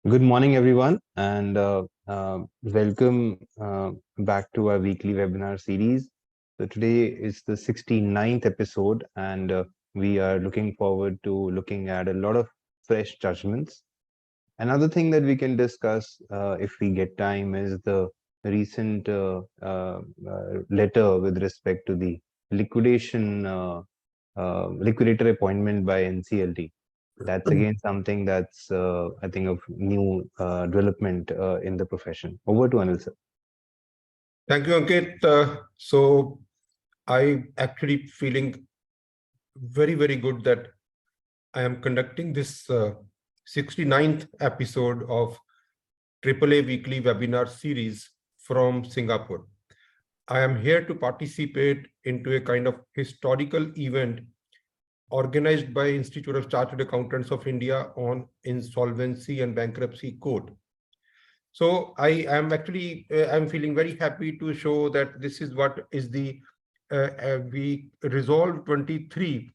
Good morning, everyone, and welcome back to our weekly webinar series. So today is the 69th episode, and we are looking forward to looking at a lot of fresh judgments. Another thing that we can discuss, if we get time, is the recent letter with respect to the liquidation liquidator appointment by NCLT. That's again something that's, I think, of new development in the profession. Over to Anil, sir. Thank you, Ankit. So I'm actually feeling very good that I am conducting this 69th episode of AAA Weekly Webinar Series from Singapore. I am here to participate into a kind of historical event organized by Institute of Chartered Accountants of India on Insolvency and Bankruptcy Code. So I am actually, I'm feeling very happy to show that this is what is the, we Resolve 23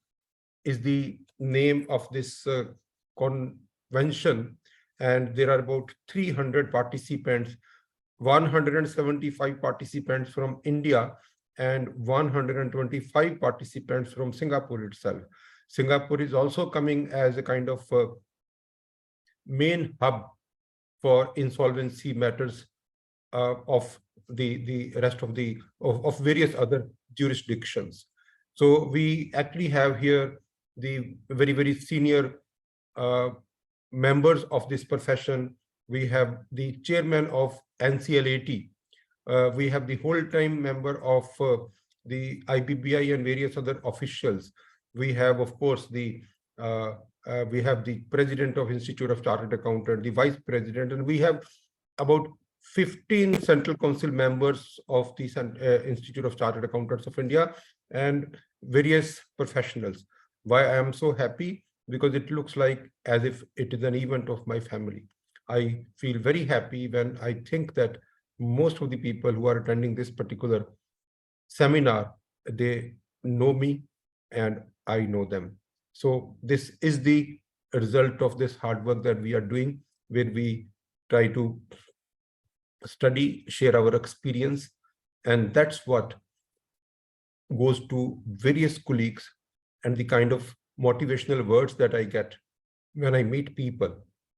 is the name of this convention, and there are about 300 participants, 175 participants from India, and 125 participants from Singapore itself. Singapore is also coming as a kind of main hub for insolvency matters of the rest of the of various other jurisdictions. So we actually have here the very senior members of this profession. We have the chairman of NCLAT. We have the whole-time member of the IBBI and various other officials. We have, of course, the we have the president of Institute of Chartered Accountant, the vice president, and we have about 15 Central Council members of the Institute of Chartered Accountants of India and various professionals. Why I am so happy? Because it looks like as if it is an event of my family. I feel very happy when I think that most of the people who are attending this particular seminar, they know me and I know them. So this is the result of this hard work that we are doing, where we try to study, share our experience, and that's what goes to various colleagues, and the kind of motivational words that I get when I meet people,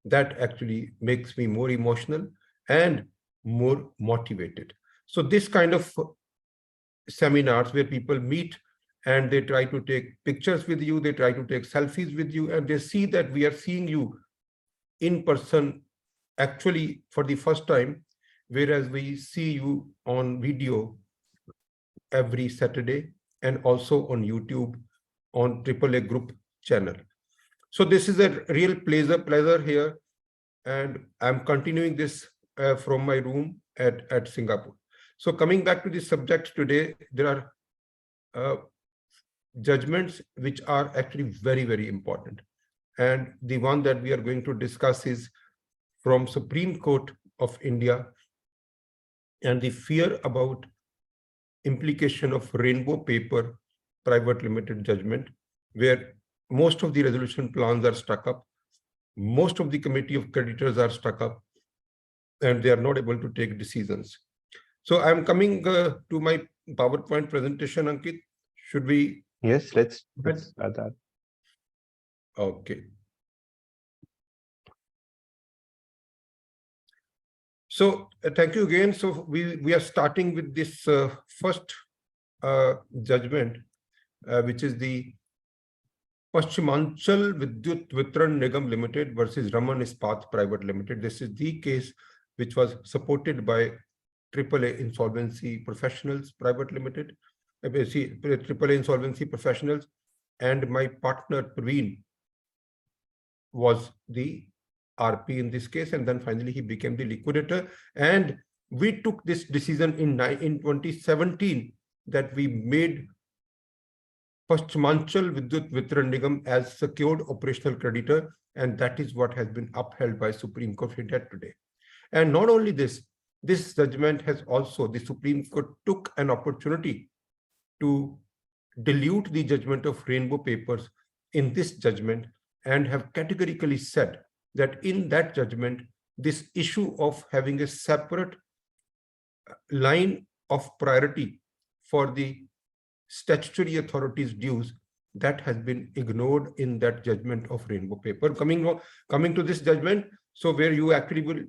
that actually makes me more emotional and more motivated. So this kind of seminars where people meet and they try to take pictures with you, they try to take selfies with you, and they see that we are seeing you in person actually for the first time, whereas we see you on video every Saturday and also on YouTube on AAA Group channel. So this is a real pleasure here, and I'm continuing this from my room at Singapore. So coming back to the subject today, there are judgments which are actually very important. And the one that we are going to discuss is from Supreme Court of India, and the fear about implication of Rainbow Paper Private Limited judgment, where most of the resolution plans are stuck up, most of the committee of creditors are stuck up, and they are not able to take decisions. So I'm coming to my PowerPoint presentation, Ankit. Should we? Yes, let's add that. Okay. So thank you again. So we are starting with this first judgment, which is the Pashchimanchal Vidyut Vitran Nigam Limited versus Raman Ispat Private Limited. This is the case which was supported by AAA Insolvency Professionals Private Limited, AAA Insolvency Professionals, and my partner Praveen was the RP in this case, and then finally he became the liquidator. And we took this decision in 2017 that we made Pashchimanchal Vidyut Vitran Nigam as secured operational creditor, and that is what has been upheld by Supreme Court of India today. And not only this, this judgment has also, the Supreme Court took an opportunity to dilute the judgment of Rainbow Papers in this judgment, and have categorically said that in that judgment, this issue of having a separate line of priority for the statutory authorities' dues, that has been ignored in that judgment of Rainbow paper. Coming to this judgment, so where you actually will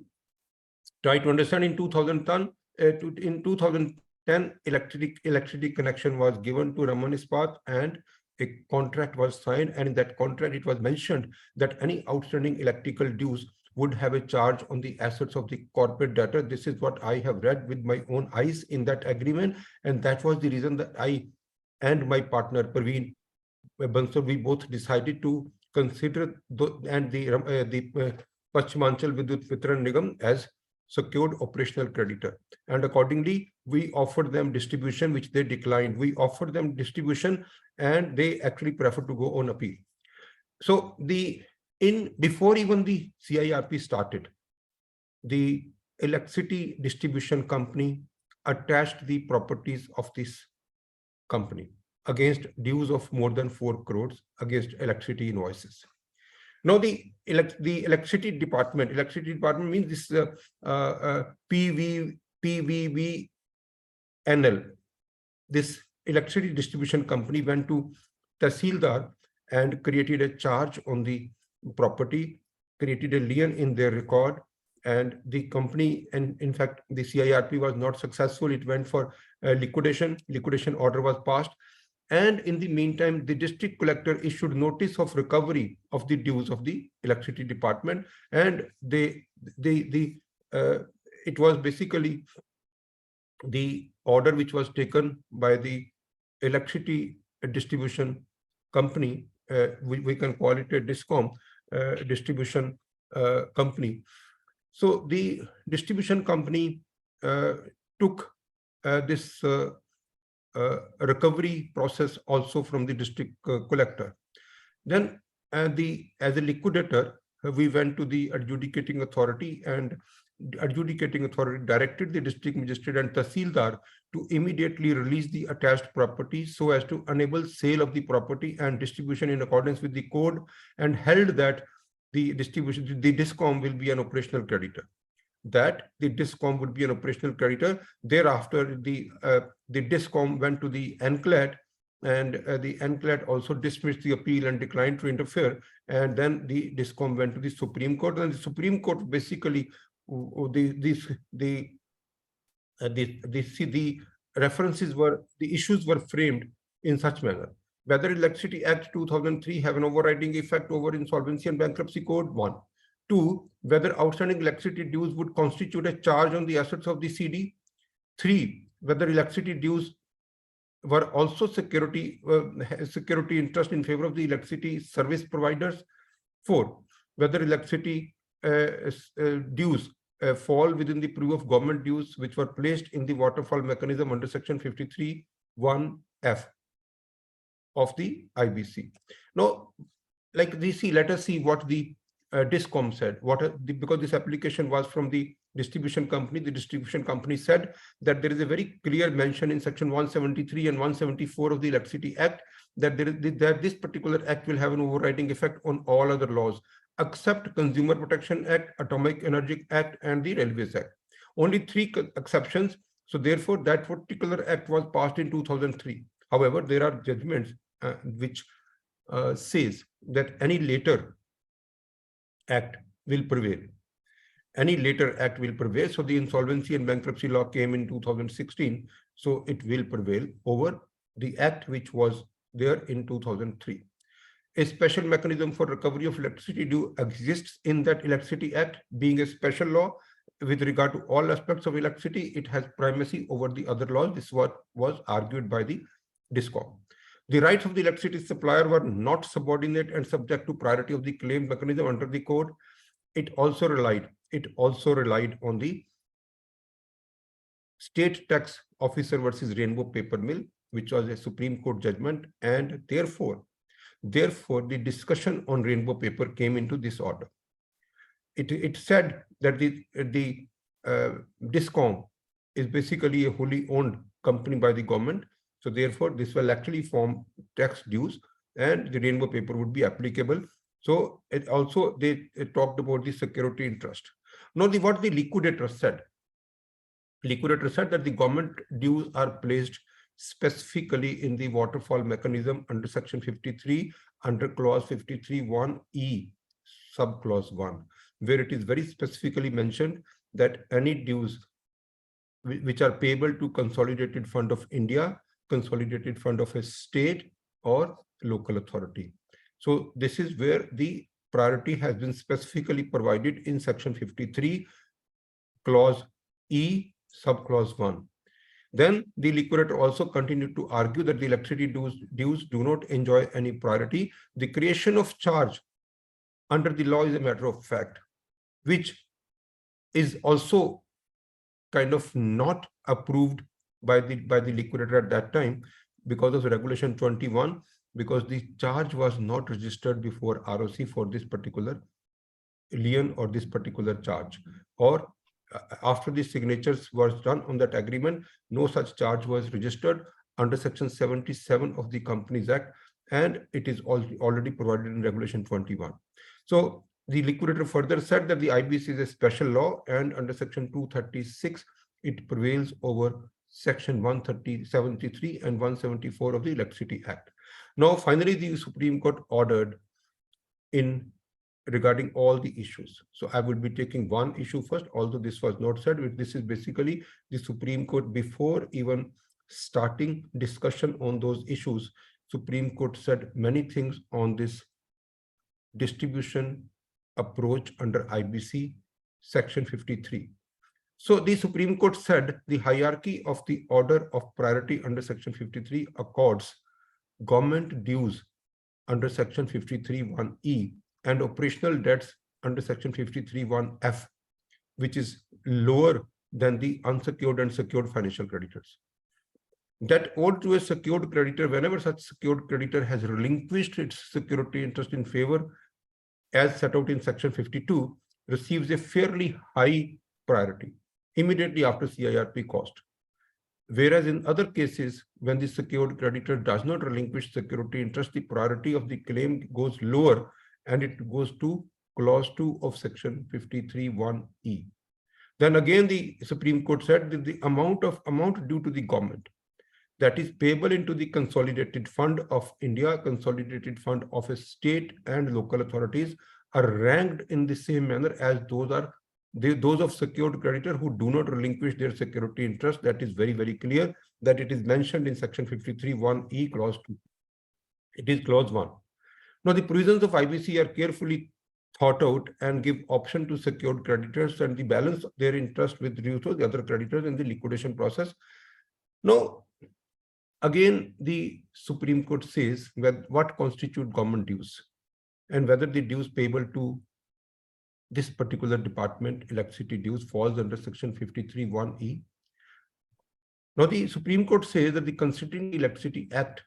try to understand in 2010, in 2010, electricity connection was given to Raman Ispat and a contract was signed, and in that contract it was mentioned that any outstanding electrical dues would have a charge on the assets of the corporate debtor. This is what I have read with my own eyes in that agreement, and that was the reason that I and my partner Praveen Bansal, we both decided to consider the Paschhimanchal Vidyut Vitran Nigam as secured operational creditor, and accordingly we offered them distribution, which they declined. We offered them distribution and they actually preferred to go on appeal. So before even the CIRP started, the electricity distribution company attached the properties of this company against dues of more than 4 crores against electricity invoices. Now the electricity department means this PVVNL, this electricity distribution company went to Tahsildar and created a charge on the property, created a lien in their record, and the company, and in fact the CIRP was not successful. It went for liquidation. Liquidation order was passed, and in the meantime the district collector issued notice of recovery of the dues of the electricity department, and it was basically the order which was taken by the electricity distribution company. We can call it a DISCOM distribution company. So the distribution company took this recovery process also from the district collector. Then as a liquidator, we went to the adjudicating authority, and adjudicating authority directed the district magistrate and Tahsildar to immediately release the attached property so as to enable sale of the property and distribution in accordance with the code, and held that the DISCOM will be an operational creditor. That the DISCOM would be an operational creditor. Thereafter, the DISCOM went to the NCLAT, and the NCLAT also dismissed the appeal and declined to interfere. And then the DISCOM went to the Supreme Court, and the Supreme Court basically the issues were framed in such manner: whether Electricity Act 2003 have an overriding effect over Insolvency and Bankruptcy Code, 1. 2, whether outstanding electricity dues would constitute a charge on the assets of the CD. 3, whether electricity dues were also security interest in favor of the electricity service providers. 4, whether electricity dues fall within the proof of government dues which were placed in the waterfall mechanism under section 53(1)(f) of the IBC. Now, let us see what the DISCOM said. Because this application was from the distribution company, the distribution company said that there is a very clear mention in section 173 and 174 of the Electricity Act that this particular act will have an overriding effect on all other laws except Consumer Protection Act, Atomic Energy Act, and the Railways Act. Only 3 exceptions. So therefore, that particular act was passed in 2003. However, there are judgments which says that any later act will prevail. Any later act will prevail. So the Insolvency and Bankruptcy Law came in 2016. So it will prevail over the act which was there in 2003. A special mechanism for recovery of electricity due exists in that Electricity Act. Being a special law with regard to all aspects of electricity, it has primacy over the other laws. This is what was argued by the DISCOM. The rights of the electricity supplier were not subordinate and subject to priority of the claim mechanism under the code. It also relied on the State Tax Officer versus Rainbow Paper Mill, which was a Supreme Court judgment, and therefore the discussion on Rainbow Paper came into this order. It said that the DISCOM is basically a wholly owned company by the government. So therefore, this will actually form tax dues, and the Rainbow Paper would be applicable. So it talked about the security interest. Now, what the liquidator said. Liquidator said that the government dues are placed specifically in the waterfall mechanism under section 53, under clause 53(1)(e), subclause 1, where it is very specifically mentioned that any dues which are payable to consolidated fund of India, consolidated fund of a state or local authority. So this is where the priority has been specifically provided in section 53, clause E, subclause 1. Then the liquidator also continued to argue that the electricity dues do not enjoy any priority. The creation of charge under the law is a matter of fact, which is also kind of not approved by the liquidator at that time because of regulation 21, because the charge was not registered before ROC for this particular lien or this particular charge, or after the signatures was done on that agreement, no such charge was registered under section 77 of the Companies Act, and it is already provided in regulation 21. So the liquidator further said that the IBC is a special law, and under section 236 it prevails over section 173 and 174 of the Electricity Act. Now finally the Supreme Court ordered in regarding all the issues. So I will be taking one issue first, although this was not said. This is basically the Supreme Court, before even starting discussion on those issues, Supreme Court said many things on this distribution approach under IBC section 53. So the Supreme Court said the hierarchy of the order of priority under section 53 accords government dues under section 53(1)(e) and operational debts under section 53(1)(f), which is lower than the unsecured and secured financial creditors. That owed to a secured creditor, whenever such secured creditor has relinquished its security interest in favor, as set out in section 52, receives a fairly high priority immediately after CIRP cost. Whereas in other cases, when the secured creditor does not relinquish security interest, the priority of the claim goes lower, and it goes to clause 2 of section 53(1)(e). Then again, the Supreme Court said that the amount due to the government that is payable into the consolidated fund of India, consolidated fund of a state and local authorities are ranked in the same manner as those of secured creditor who do not relinquish their security interest. That is very, very clear that it is mentioned in section 53(1)(e) clause 2. It is clause 1. Now, the provisions of IBC are carefully thought out and give option to secured creditors and the balance their interest with due to the other creditors in the liquidation process. Now, again, the Supreme Court says what constitute government dues and whether the dues payable to this particular department, electricity dues, falls under section 53(1)(e). Now, the Supreme Court says that the considering Electricity Act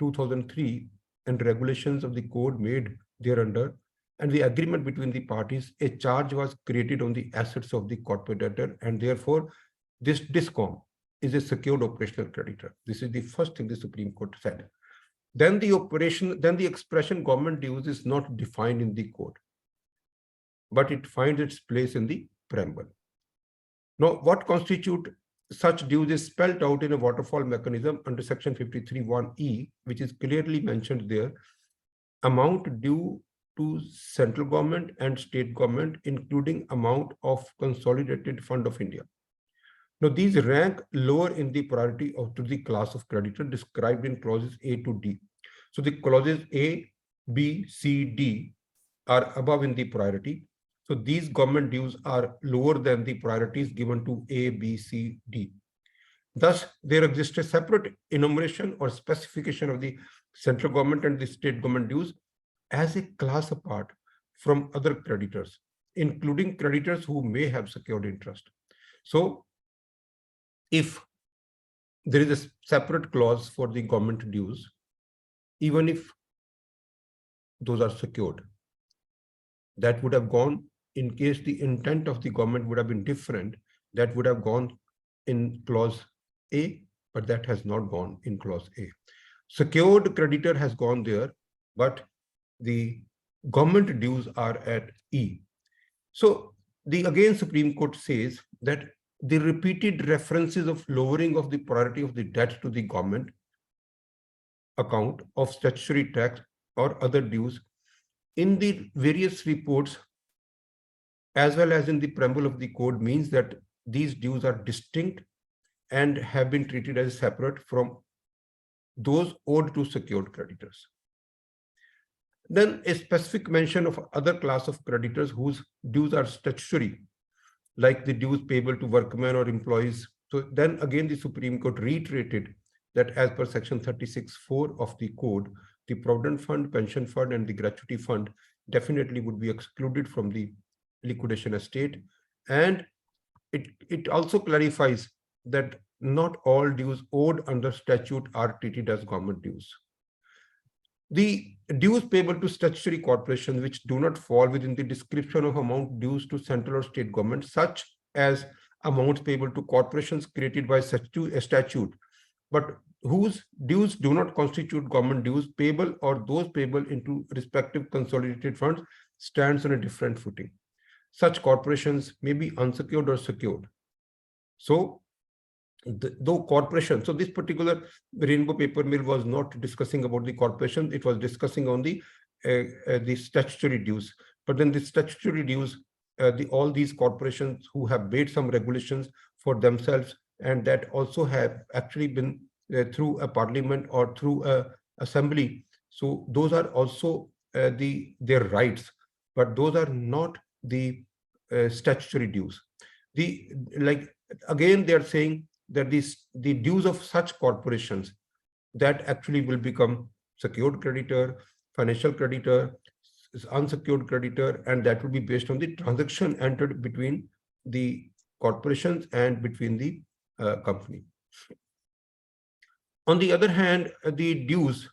2003 and regulations of the code made thereunder and the agreement between the parties, a charge was created on the assets of the corporate debtor, and therefore this DISCOM is a secured operational creditor. This is the first thing the Supreme Court said. Then the expression government dues is not defined in the code, but it finds its place in the preamble. Now, what constitute such dues is spelled out in a waterfall mechanism under section 53(1)(e), which is clearly mentioned there. Amount due to central government and state government, including amount of consolidated fund of India. Now, these rank lower in the priority to the class of creditor described in clauses A to D. So the clauses A, B, C, D are above in the priority. So these government dues are lower than the priorities given to A, B, C, D. Thus, there exists a separate enumeration or specification of the central government and the state government dues as a class apart from other creditors, including creditors who may have secured interest. So, if there is a separate clause for the government dues, even if those are secured, that would have gone, in case the intent of the government would have been different, that would have gone in clause A, but that has not gone in clause A. Secured creditor has gone there, but the government dues are at E. So again Supreme Court says that the repeated references of lowering of the priority of the debt to the government account of statutory tax or other dues in the various reports as well as in the preamble of the code means that these dues are distinct and have been treated as separate from those owed to secured creditors. Then a specific mention of other class of creditors whose dues are statutory, like the dues payable to workmen or employees. So then again, the Supreme Court reiterated that as per section 36(4) of the code, the provident fund, pension fund, and the gratuity fund definitely would be excluded from the liquidation estate. And it also clarifies that not all dues owed under statute are treated as government dues. The dues payable to statutory corporations which do not fall within the description of amount dues to central or state government, such as amounts payable to corporations created by statute, but whose dues do not constitute government dues payable or those payable into respective consolidated funds, stands on a different footing. Such corporations may be unsecured or secured. So though corporation, so this particular rainbow paper mill was not discussing about the corporation, it was discussing on the statutory dues. But then the statutory dues, all these corporations who have made some regulations for themselves and that also have actually been through a parliament or through a assembly. So those are also their rights, but those are not the statutory dues. Again, they are saying that the dues of such corporations that actually will become secured creditor, financial creditor, unsecured creditor, and that will be based on the transaction entered between the corporations and between the company. On the other hand, the dues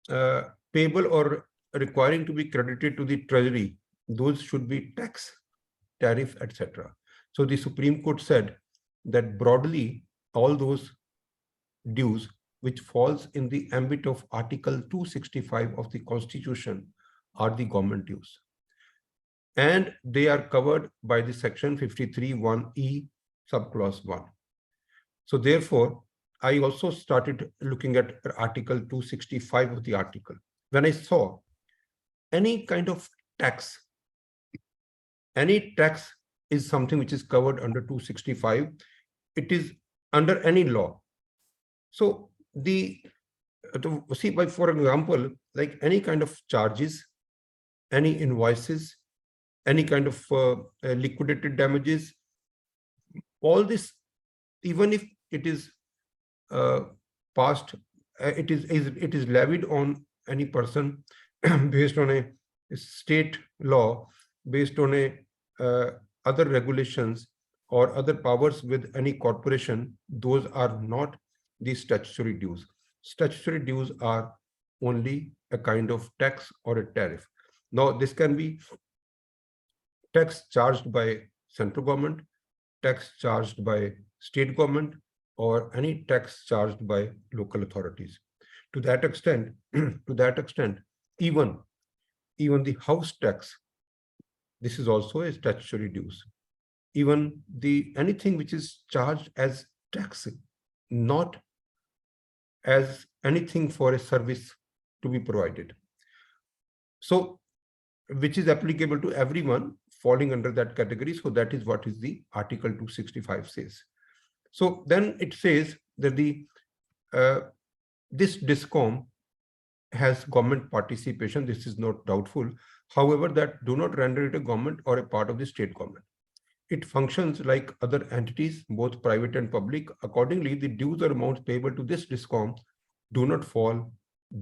payable or requiring to be credited to the treasury, those should be tax, tariff, etc. So the Supreme Court said that broadly all those dues which falls in the ambit of Article 265 of the Constitution are the government dues. And they are covered by the section 53(1)(e) subclause 1. So therefore, I also started looking at Article 265 of the article. When I saw any kind of tax, any tax is something which is covered under 265. It is under any law. So for example, like any kind of charges, any invoices, any kind of liquidated damages, all this, even if it is passed, it is levied on any person based on a state law, based on a other regulations or other powers with any corporation, those are not the statutory dues. Statutory dues are only a kind of tax or a tariff. Now, this can be tax charged by central government, tax charged by state government, or any tax charged by local authorities. To that extent, even the house tax, this is also a statutory dues. Even anything which is charged as tax, not as anything for a service to be provided. So, which is applicable to everyone falling under that category. So that is what is the Article 265 says. So then it says that this DISCOM has government participation. This is not doubtful. However, that do not render it a government or a part of the state government. It functions like other entities, both private and public. Accordingly, the dues or amounts payable to this DISCOM do not fall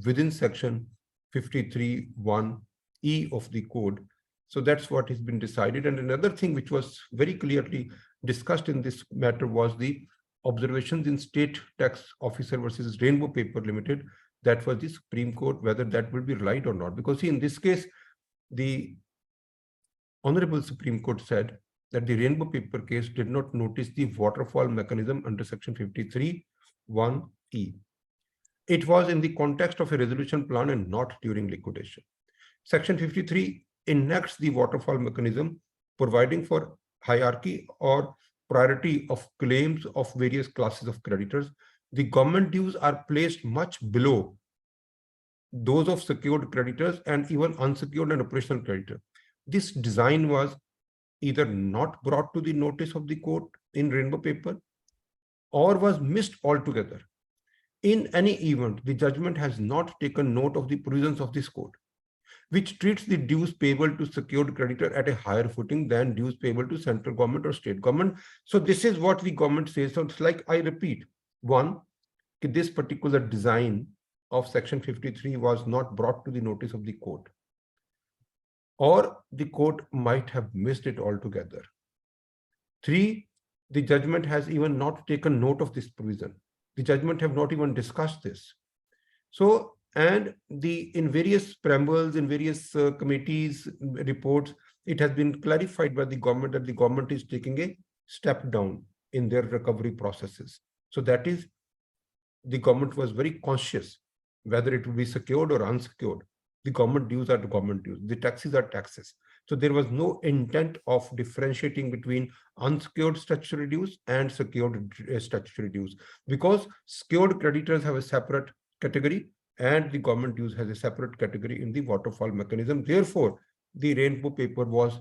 within section 53(1)(e) of the code. So that's what has been decided. And another thing which was very clearly discussed in this matter was the observations in State Tax Officer versus Rainbow Paper Limited. That was the Supreme Court, whether that will be right or not. Because see, in this case, the Honorable Supreme Court said that the Rainbow Paper case did not notice the waterfall mechanism under section 53(1)(e). It was in the context of a resolution plan and not during liquidation. Section 53 enacts the waterfall mechanism providing for hierarchy or priority of claims of various classes of creditors. The government dues are placed much below those of secured creditors and even unsecured and operational creditors. This design was either not brought to the notice of the court in rainbow paper or was missed altogether. In any event, the judgment has not taken note of the provisions of this code, which treats the dues payable to secured creditor at a higher footing than dues payable to central government or state government. So this is what the government says. So it's like, I repeat, one, this particular design of section 53 was not brought to the notice of the court, or the court might have missed it altogether. Three, the judgment has even not taken note of this provision. The judgment have not even discussed this. So, and in various preambles, in various committees, reports, it has been clarified by the government that the government is taking a step down in their recovery processes. So that is, the government was very conscious, whether it will be secured or unsecured. The government dues are the government dues. The taxes are taxes. So there was no intent of differentiating between unsecured statutory dues and secured statutory dues, because secured creditors have a separate category and the government dues has a separate category in the waterfall mechanism. Therefore, the rainbow paper was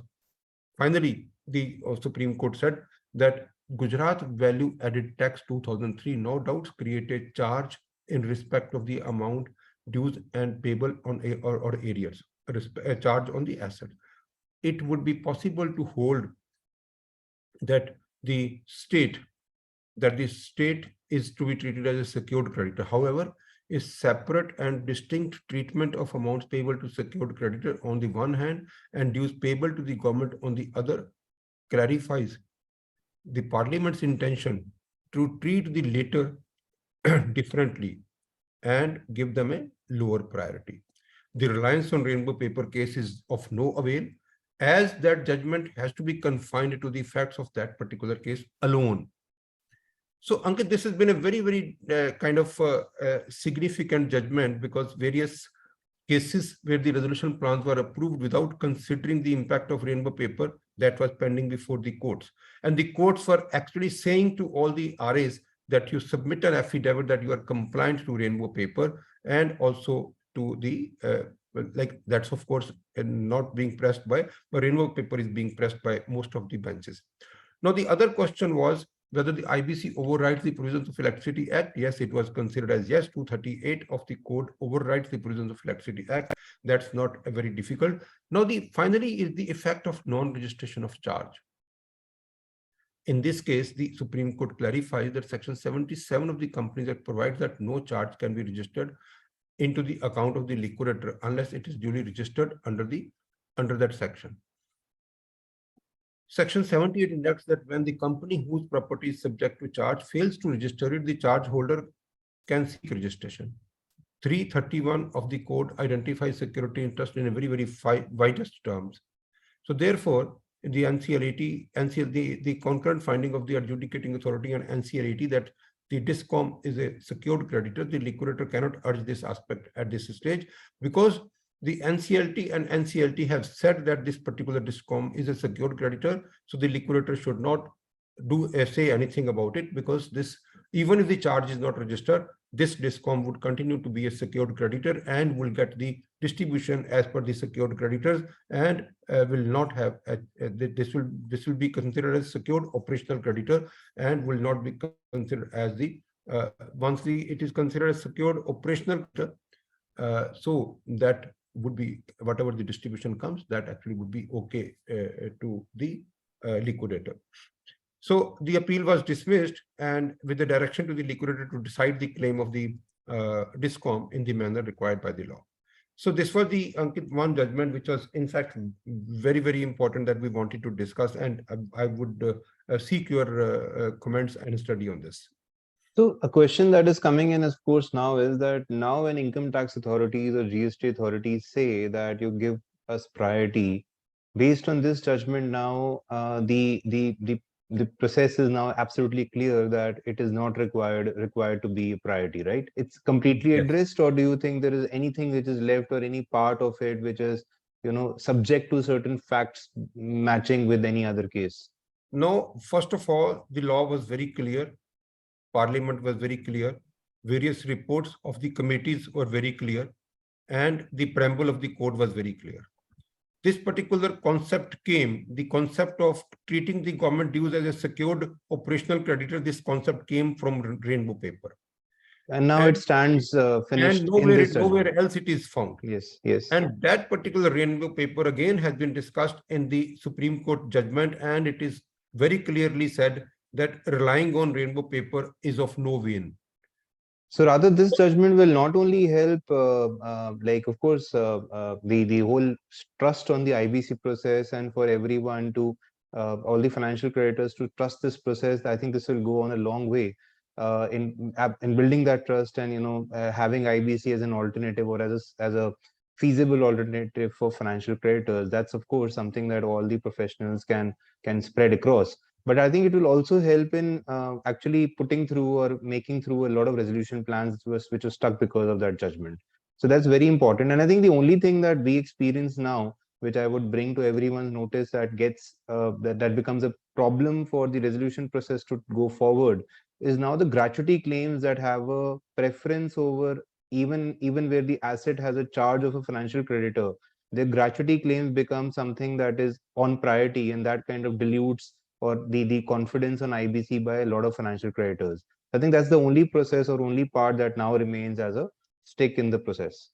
finally, the Supreme Court said that Gujarat Value Added Tax 2003 no doubt created charge in respect of the amount dues and payable on or arrears, a charge on the asset. It would be possible to hold that the state is to be treated as a secured creditor. However, a separate and distinct treatment of amounts payable to secured creditor on the one hand and dues payable to the government on the other clarifies the Parliament's intention to treat the latter differently and give them a lower priority. The reliance on rainbow paper case is of no avail, as that judgment has to be confined to the facts of that particular case alone. So, Ankit, this has been a very, very significant judgment, because various cases where the resolution plans were approved without considering the impact of rainbow paper that was pending before the courts. And the courts were actually saying to all the RAs that you submit an affidavit that you are compliant to rainbow paper, and also to the, that's of course not being pressed by, but rainbow paper is being pressed by most of the benches. Now, the other question was whether the IBC overrides the provisions of Electricity Act. Yes, it was considered as yes. 238 of the code overrides the provisions of Electricity Act. That's not very difficult. Now, finally is the effect of non-registration of charge. In this case, the Supreme Court clarifies that Section 77 of the Companies Act provides that no charge can be registered into the account of the liquidator unless it is duly registered under that section. Section 78 indicates that when the company whose property is subject to charge fails to register it, the charge holder can seek registration. 331 of the code identifies security interest in a very, very widest terms. So therefore, the NCLAT, the concurrent finding of the adjudicating authority and NCLAT that the DISCOM is a secured creditor, the liquidator cannot urge this aspect at this stage, because the NCLT and NCLT have said that this particular DISCOM is a secured creditor. So the liquidator should not say anything about it, because this, even if the charge is not registered, this DISCOM would continue to be a secured creditor and will get the distribution as per the secured creditors, and will not have this will be considered as secured operational creditor and will not be considered as the once it is considered as secured operational creditor, so that would be whatever the distribution comes, that actually would be okay to the liquidator. So the appeal was dismissed, and with the direction to the liquidator to decide the claim of the DISCOM in the manner required by the law. So this was the Ankit one judgment, which was in fact very, very important that we wanted to discuss, and I would seek your comments and study on this. So a question that is coming in, of course, now is that now when income tax authorities or GST authorities say that you give us priority, based on this judgment now, the process is now absolutely clear that it is not required to be a priority, right? It's completely addressed, or do you think there is anything which is left or any part of it which is subject to certain facts matching with any other case? No, first of all, the law was very clear. Parliament was very clear. Various reports of the committees were very clear. And the preamble of the code was very clear. This particular concept came, the concept of treating the government dues as a secured operational creditor, this concept came from Rainbow Paper. And now it stands finished and in this judgment. nowhere else it is found. Yes, yes. And that particular Rainbow Paper again has been discussed in the Supreme Court judgment, and it is very clearly said that relying on Rainbow Paper is of no avail. So rather, this judgment will not only help, of course, the whole trust on the IBC process, and for everyone to, all the financial creditors to trust this process. I think this will go on a long way in building that trust, and having IBC as an alternative, or as a feasible alternative for financial creditors. That's of course something that all the professionals can spread across. But I think it will also help in actually putting through or making through a lot of resolution plans which were stuck because of that judgment. So that's very important. And I think the only thing that we experience now, which I would bring to everyone's notice, that gets that becomes a problem for the resolution process to go forward, is now the gratuity claims that have a preference over even where the asset has a charge of a financial creditor. The gratuity claims become something that is on priority, and that kind of dilutes or the confidence on IBC by a lot of financial creditors. I think that's the only process or only part that now remains as a stick in the process.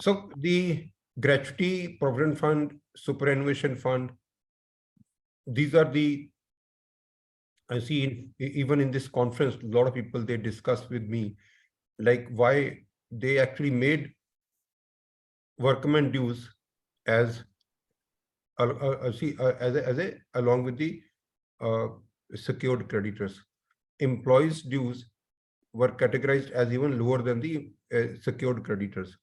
So the gratuity, provident fund, superannuation fund, these are the, I see even in this conference, a lot of people, they discuss with me, like why they actually made workman dues as along with the secured creditors. Employees' dues were categorized as even lower than the secured creditors.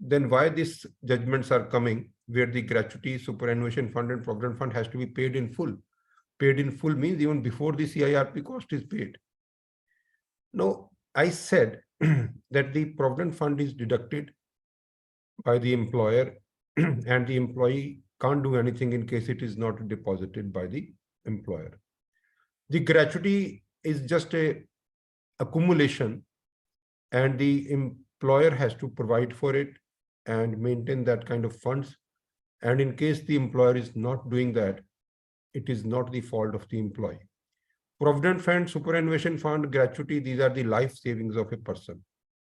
Then why these judgments are coming where the gratuity, superannuation fund, and provident fund has to be paid in full? Paid in full means even before the CIRP cost is paid. Now, I said that the provident fund is deducted by the employer and the employee can't do anything in case it is not deposited by the employer. The gratuity is just a accumulation, and the employer has to provide for it and maintain that kind of funds. And in case the employer is not doing that, it is not the fault of the employee. Provident fund, superannuation fund, gratuity, these are the life savings of a person,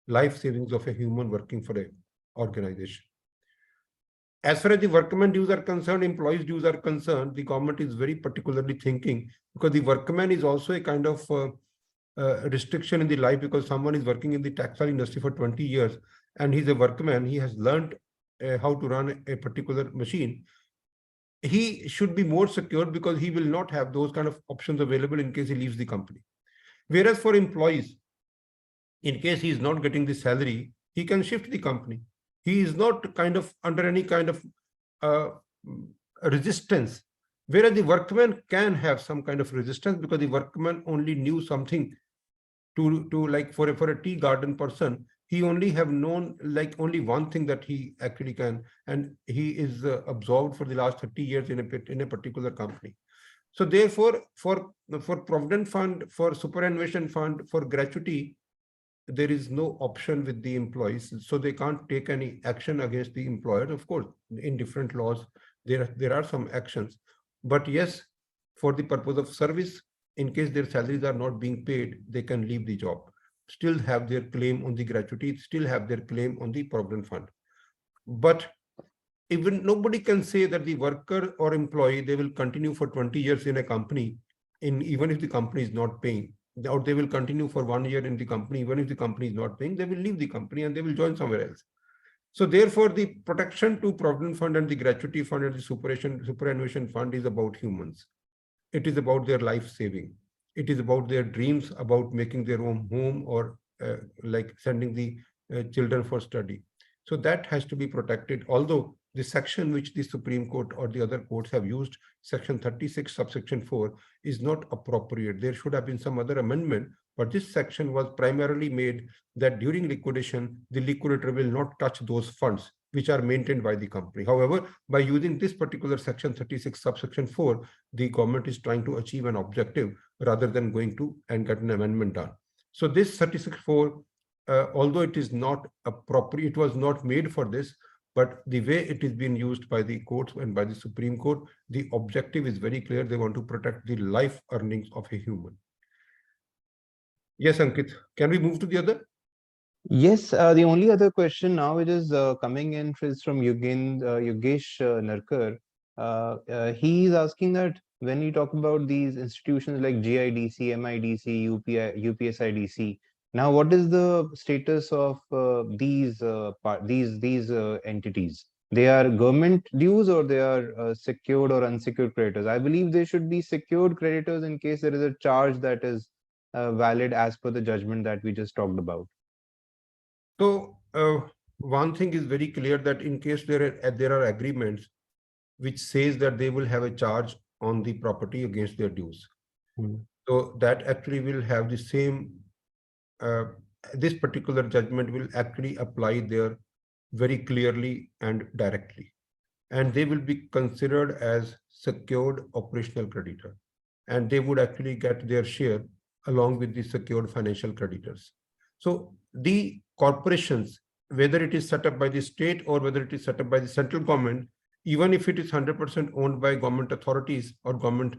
life savings of a human working for an organization. As far as the workman dues are concerned, employees' dues are concerned, the government is very particularly thinking, because the workman is also a kind of restriction in the life, because someone is working in the textile industry for 20 years and he's a workman, he has learned how to run a particular machine. He should be more secured because he will not have those kind of options available in case he leaves the company. Whereas for employees, in case he is not getting the salary, he can shift the company. He is not kind of under any kind of resistance. Whereas the workman can have some kind of resistance, because the workman only knew something to like for a tea garden person, he only have known like only one thing that he actually can, and he is absorbed for the last 30 years in a particular company. So therefore, for provident fund, for superannuation fund, for gratuity, there is no option with the employees, so they can't take any action against the employer. Of course, in different laws, there are some actions, but yes, for the purpose of service, in case their salaries are not being paid, they can leave the job, still have their claim on the gratuity, still have their claim on the provident fund. But even nobody can say that the worker or employee, they will continue for 20 years in a company, even if the company is not paying, or they will continue for 1 year in the company, even if the company is not paying, they will leave the company and they will join somewhere else. So therefore, the protection to provident fund and the gratuity fund and the superannuation fund is about humans. It is about their life saving. It is about their dreams about making their own home, or like sending the children for study. So that has to be protected. Although the section which the Supreme Court or the other courts have used, section 36 subsection 4, is not appropriate. There should have been some other amendment, but this section was primarily made that during liquidation, the liquidator will not touch those funds. which are maintained by the company. However, by using this particular section 36 subsection 4, the government is trying to achieve an objective rather than going to and get an amendment done. So this 36.4, although it is not appropriate, it was not made for this, but the way it is being used by the courts and by the Supreme Court, the objective is very clear. They want to protect the life earnings of a human. Yes, Ankit, can we move to the other? Yes, the only other question now which is coming in is from Yogesh Narkar. He is asking that when you talk about these institutions like GIDC, MIDC, UPSIDC, now what is the status of these entities? They are government dues or they are secured or unsecured creditors? I believe they should be secured creditors in case there is a charge that is valid as per the judgment that we just talked about. So one thing is very clear, that in case there are agreements which says that they will have a charge on the property against their dues. So that actually will have the same, this particular judgment will actually apply there very clearly and directly. And they will be considered as secured operational creditor. And they would actually get their share along with the secured financial creditors. So the corporations, whether it is set up by the state or whether it is set up by the central government, even if it is 100% owned by government authorities or government,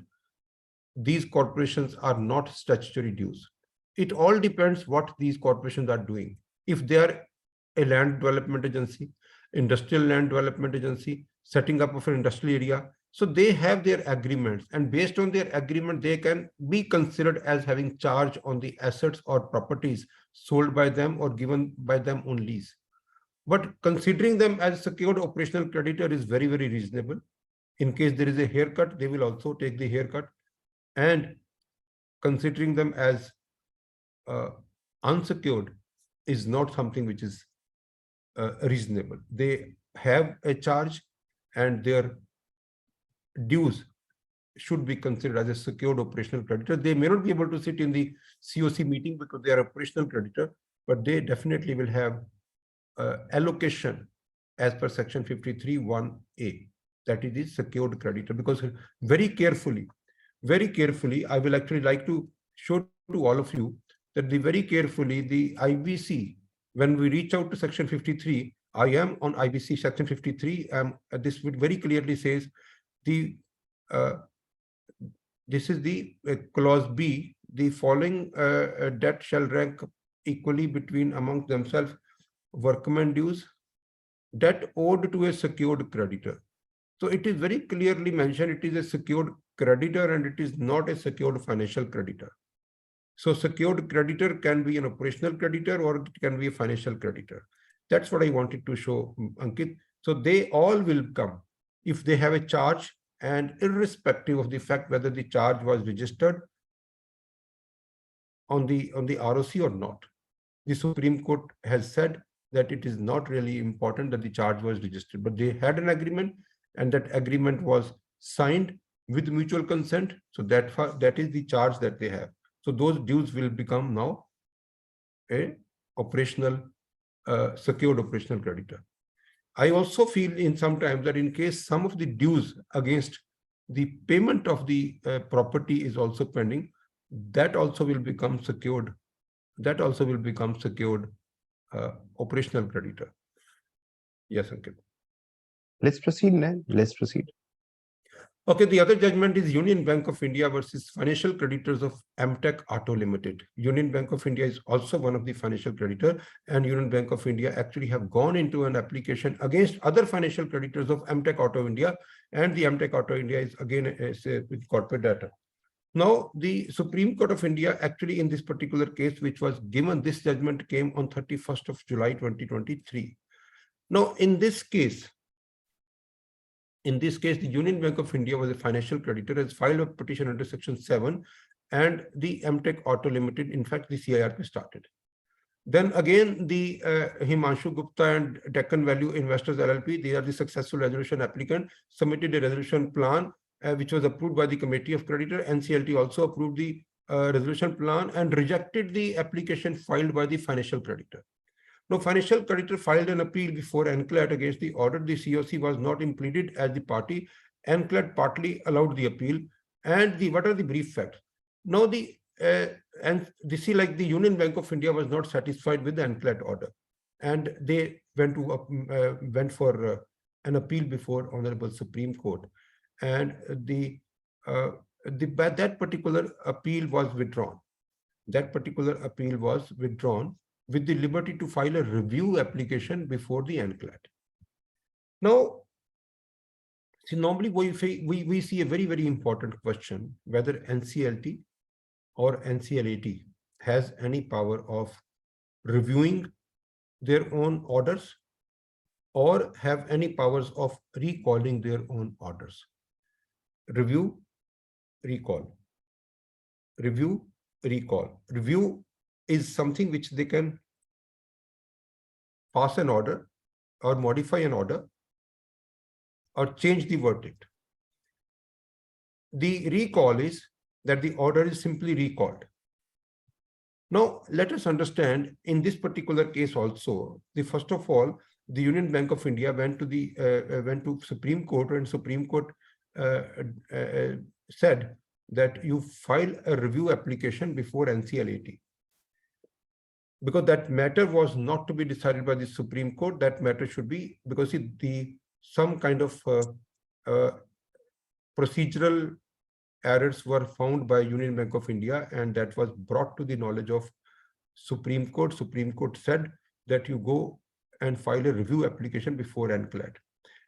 these corporations are not statutory dues. It all depends what these corporations are doing. If they are a land development agency, industrial land development agency, setting up of an industrial area, so they have their agreements, and based on their agreement, they can be considered as having charge on the assets or properties sold by them or given by them on lease. But considering them as secured operational creditor is very, very reasonable. In case there is a haircut, they will also take the haircut. And considering them as unsecured is not something which is reasonable. They have a charge and their dues should be considered as a secured operational creditor. They may not be able to sit in the COC meeting because they are operational creditor, but they definitely will have allocation as per section 53(1)(a). That is the secured creditor, because very carefully, I will actually like to show to all of you that very carefully the IBC, when we reach out to section 53, I am on IBC section 53. This very clearly says the this is the clause B. The following debt shall rank equally between amongst themselves: workman dues, debt owed to a secured creditor. So it is very clearly mentioned it is a secured creditor and it is not a secured financial creditor. So secured creditor can be an operational creditor or it can be a financial creditor. That's what I wanted to show, Ankit. So they all will come if they have a charge, and irrespective of the fact whether the charge was registered on the ROC or not. The Supreme Court has said that it is not really important that the charge was registered, but they had an agreement and that agreement was signed with mutual consent. So that is the charge that they have. So those dues will become now a operational, secured operational creditor. I also feel in some times that in case some of the dues against the payment of the property is also pending, that also will become secured. That also will become secured operational creditor. Yes, Ankit. Let's proceed, Ned. Let's proceed. Okay, the other judgment is Union Bank of India versus financial creditors of Amtech Auto Limited. Union Bank of India is also one of the financial creditor, and Union Bank of India actually have gone into an application against other financial creditors of Amtech Auto India, and the Amtech Auto India is again with corporate data. Now, the Supreme Court of India actually in this particular case, which was given, this judgment came on 31st of July 2023. Now, in this case, the Union Bank of India was a financial creditor, has filed a petition under Section 7, and the Amtech Auto Limited, in fact, the CIRP started. Then again, the Himanshu Gupta and Deccan Value Investors LLP, they are the successful resolution applicant, submitted a resolution plan, which was approved by the Committee of Creditor. NCLT also approved the resolution plan and rejected the application filed by the financial creditor. No, financial creditor filed an appeal before NCLAT against the order. The COC was not impleaded as the party. NCLAT partly allowed the appeal. And what are the brief facts? Now, and this is like the Union Bank of India was not satisfied with the NCLAT order, and they went for an appeal before Honorable Supreme Court, and that particular appeal was withdrawn. That particular appeal was withdrawn with the liberty to file a review application before the NCLAT. Now, see, normally we see a very, very important question, whether NCLT or NCLAT has any power of reviewing their own orders or have any powers of recalling their own orders. Review, recall. Review, recall. Review is something which they can pass an order or modify an order or change the verdict. The recall is that the order is simply recalled. Now, let us understand in this particular case also, first of all, the Union Bank of India went to Supreme Court, and Supreme Court said that you file a review application before NCLAT. Because that matter was not to be decided by the Supreme Court, that matter should be, because some kind of procedural errors were found by Union Bank of India, and that was brought to the knowledge of Supreme Court. Supreme Court said that you go and file a review application before NCLAT.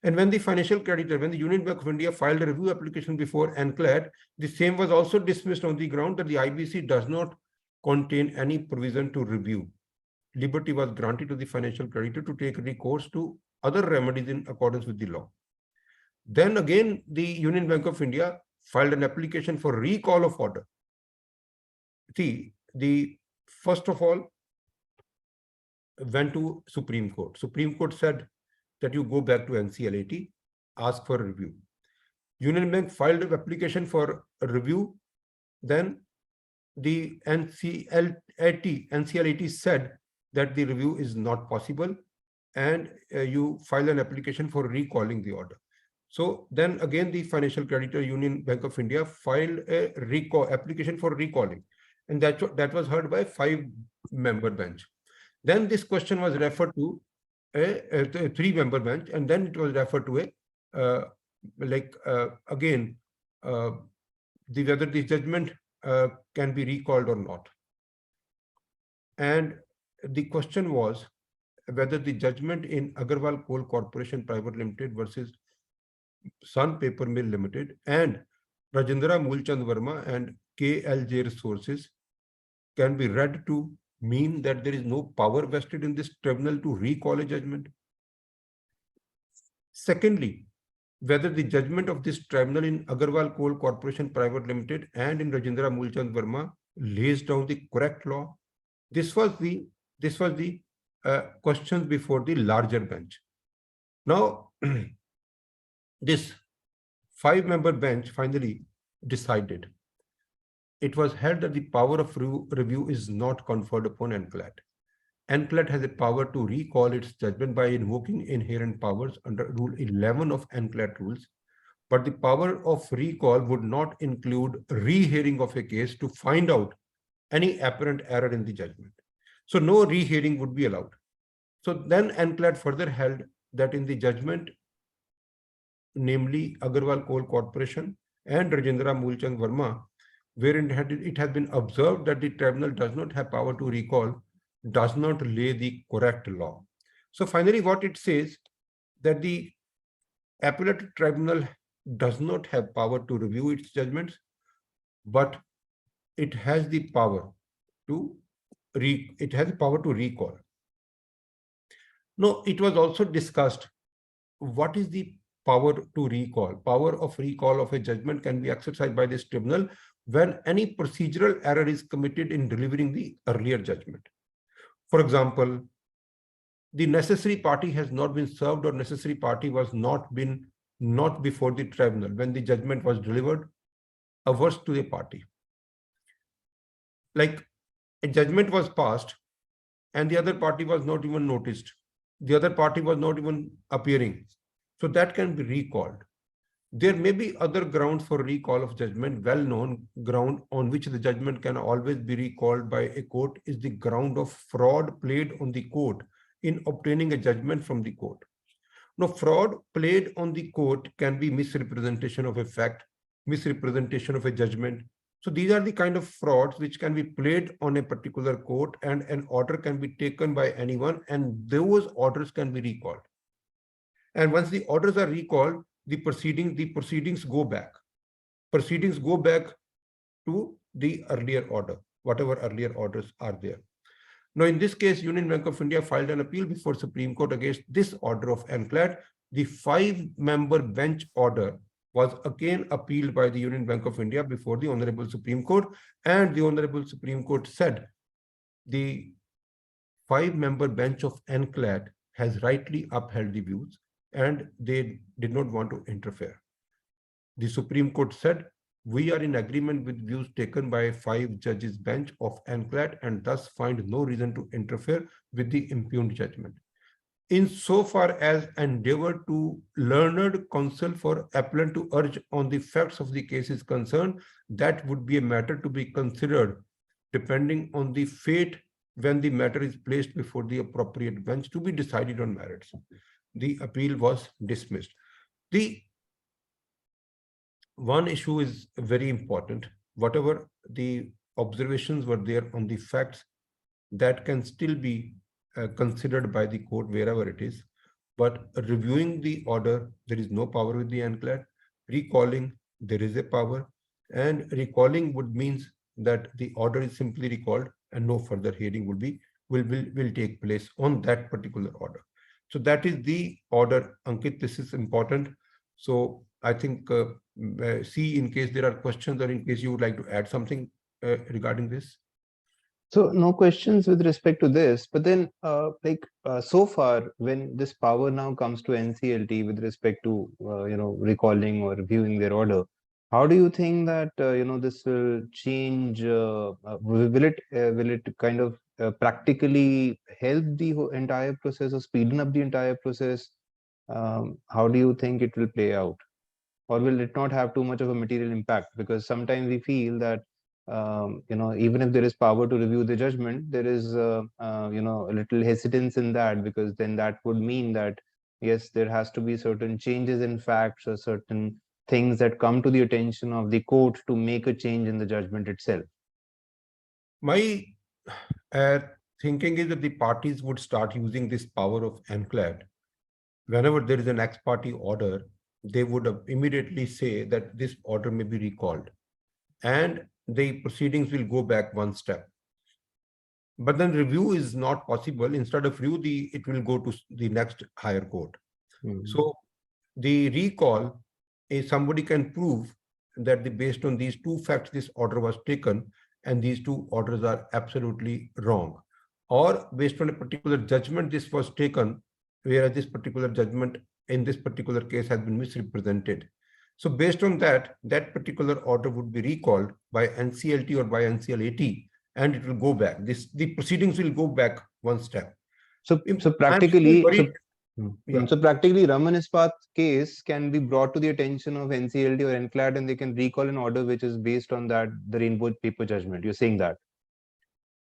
And when the financial creditor, when the Union Bank of India filed a review application before NCLAT, the same was also dismissed on the ground that the IBC does not contain any provision to review. Liberty was granted to the financial creditor to take recourse to other remedies in accordance with the law. Then again, the Union Bank of India filed an application for recall of order. First of all, went to Supreme Court. Supreme Court said that you go back to NCLAT, ask for a review. Union Bank filed an application for a review. Then the NCLAT said that the review is not possible, and you file an application for recalling the order. So then again, the financial creditor Union Bank of India filed a application for recalling, and that was heard by a 5-member bench. Then this question was referred to a 3-member bench, and then it was referred to whether the judgment can be recalled or not. And the question was whether the judgment in Agarwal Coal Corporation Private Limited versus Sun Paper Mill Limited and Rajendra Mulchand Verma and KLJ Resources can be read to mean that there is no power vested in this tribunal to recall a judgment. Secondly, whether the judgment of this tribunal in Agarwal Coal Corporation Private Limited and in Rajendra Mulchand Verma lays down the correct law. This was the questions before the larger bench. Now, this 5-member bench finally decided. It was held that the power of review is not conferred upon NCLAT. NCLAT has a power to recall its judgment by invoking inherent powers under Rule 11 of NCLAT rules, but the power of recall would not include rehearing of a case to find out any apparent error in the judgment. So no rehearing would be allowed. So then NCLAT further held that in the judgment, namely Agarwal Coal Corporation and Rajendra Mulchand Verma, wherein it has been observed that the tribunal does not have power to recall, does not lay the correct law. So finally, what it says that the appellate tribunal does not have power to review its judgments, but it has the power to recall. Now, it was also discussed what is the power to recall. Power of recall of a judgment can be exercised by this tribunal when any procedural error is committed in delivering the earlier judgment. For example, the necessary party has not been served or necessary party was not before the tribunal when the judgment was delivered, averse to the party. Like a judgment was passed and the other party was not even noticed. The other party was not even appearing. So that can be recalled. There may be other grounds for recall of judgment. Well-known ground on which the judgment can always be recalled by a court is the ground of fraud played on the court in obtaining a judgment from the court. Now, fraud played on the court can be misrepresentation of a fact, misrepresentation of a judgment. So these are the kind of frauds which can be played on a particular court, and an order can be taken by anyone, and those orders can be recalled. And once the orders are recalled, the proceedings go back. Proceedings go back to the earlier order, whatever earlier orders are there. Now, in this case, Union Bank of India filed an appeal before Supreme Court against this order of NCLAT. The 5-member bench order was again appealed by the Union Bank of India before the Honorable Supreme Court, and the Honorable Supreme Court said the 5-member bench of NCLAT has rightly upheld the views, and they did not want to interfere. The Supreme Court said, we are in agreement with views taken by a 5-judges bench of NCLAT and thus find no reason to interfere with the impugned judgment. Insofar as endeavor to learned counsel for appellant to urge on the facts of the case is concerned, that would be a matter to be considered depending on the fate when the matter is placed before the appropriate bench to be decided on merits. The appeal was dismissed. The one issue is very important. Whatever the observations were there on the facts, that can still be considered by the court wherever it is. But reviewing the order, there is no power with the NCLAT. Recalling, there is a power. And recalling would means that the order is simply recalled and no further hearing will take place on that particular order. So that is the order, Ankit. This is important. So I think see in case there are questions or in case you would like to add something regarding this. So no questions with respect to this, but then so far when this power now comes to NCLT with respect to recalling or reviewing their order, how do you think that this will change? Will it kind of practically help the entire process or speeden up the entire process? How do you think it will play out? Or will it not have too much of a material impact? Because sometimes we feel that even if there is power to review the judgment, there is a little hesitance in that, because then that would mean that yes, there has to be certain changes in facts or certain things that come to the attention of the court to make a change in the judgment itself. My thinking is that the parties would start using this power of NCLAT. Whenever there is an ex parte order, they would immediately say that this order may be recalled, and the proceedings will go back one step. But then review is not possible. Instead of review, it will go to the next higher court. So the recall is somebody can prove that based on these two facts, this order was taken, and these two orders are absolutely wrong. Or based on a particular judgment, this was taken, whereas this particular judgment in this particular case has been misrepresented. So based on that particular order would be recalled by NCLT or by NCLAT, and it will go back. The proceedings will go back one step. So practically, so practically, Raman Ispat case can be brought to the attention of NCLT or NCLAT, and they can recall an order which is based on the rainbow paper judgment. You're saying that?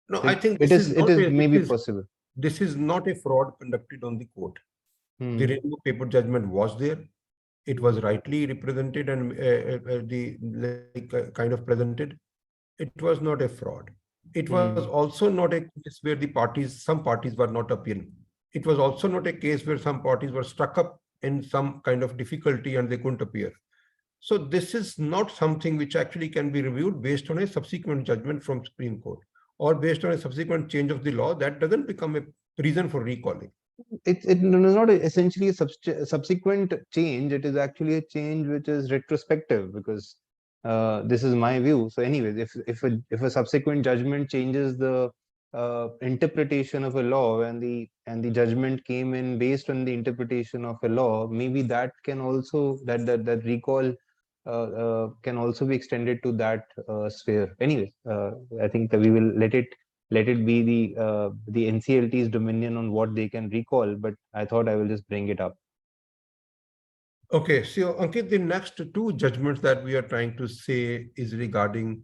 No, I think it is maybe possible. This is not a fraud conducted on the court. The rainbow paper judgment was there. It was rightly represented and kind of presented. It was not a fraud. It was also not a case where some parties were not appearing. It was also not a case where some parties were stuck up in some kind of difficulty and they couldn't appear. So this is not something which actually can be reviewed based on a subsequent judgment from Supreme Court or based on a subsequent change of the law. That doesn't become a reason for recalling. It is not essentially a subsequent change. It is actually a change which is retrospective, because this is my view. So anyways, if a subsequent judgment changes the interpretation of a law, and the judgment came in based on the interpretation of a law, maybe that can also that recall can also be extended to that sphere. Anyway, I think that we will let it let it be the NCLT's dominion on what they can recall, but I thought I will just bring it up. Okay, so Ankit, the next two judgments that we are trying to say is regarding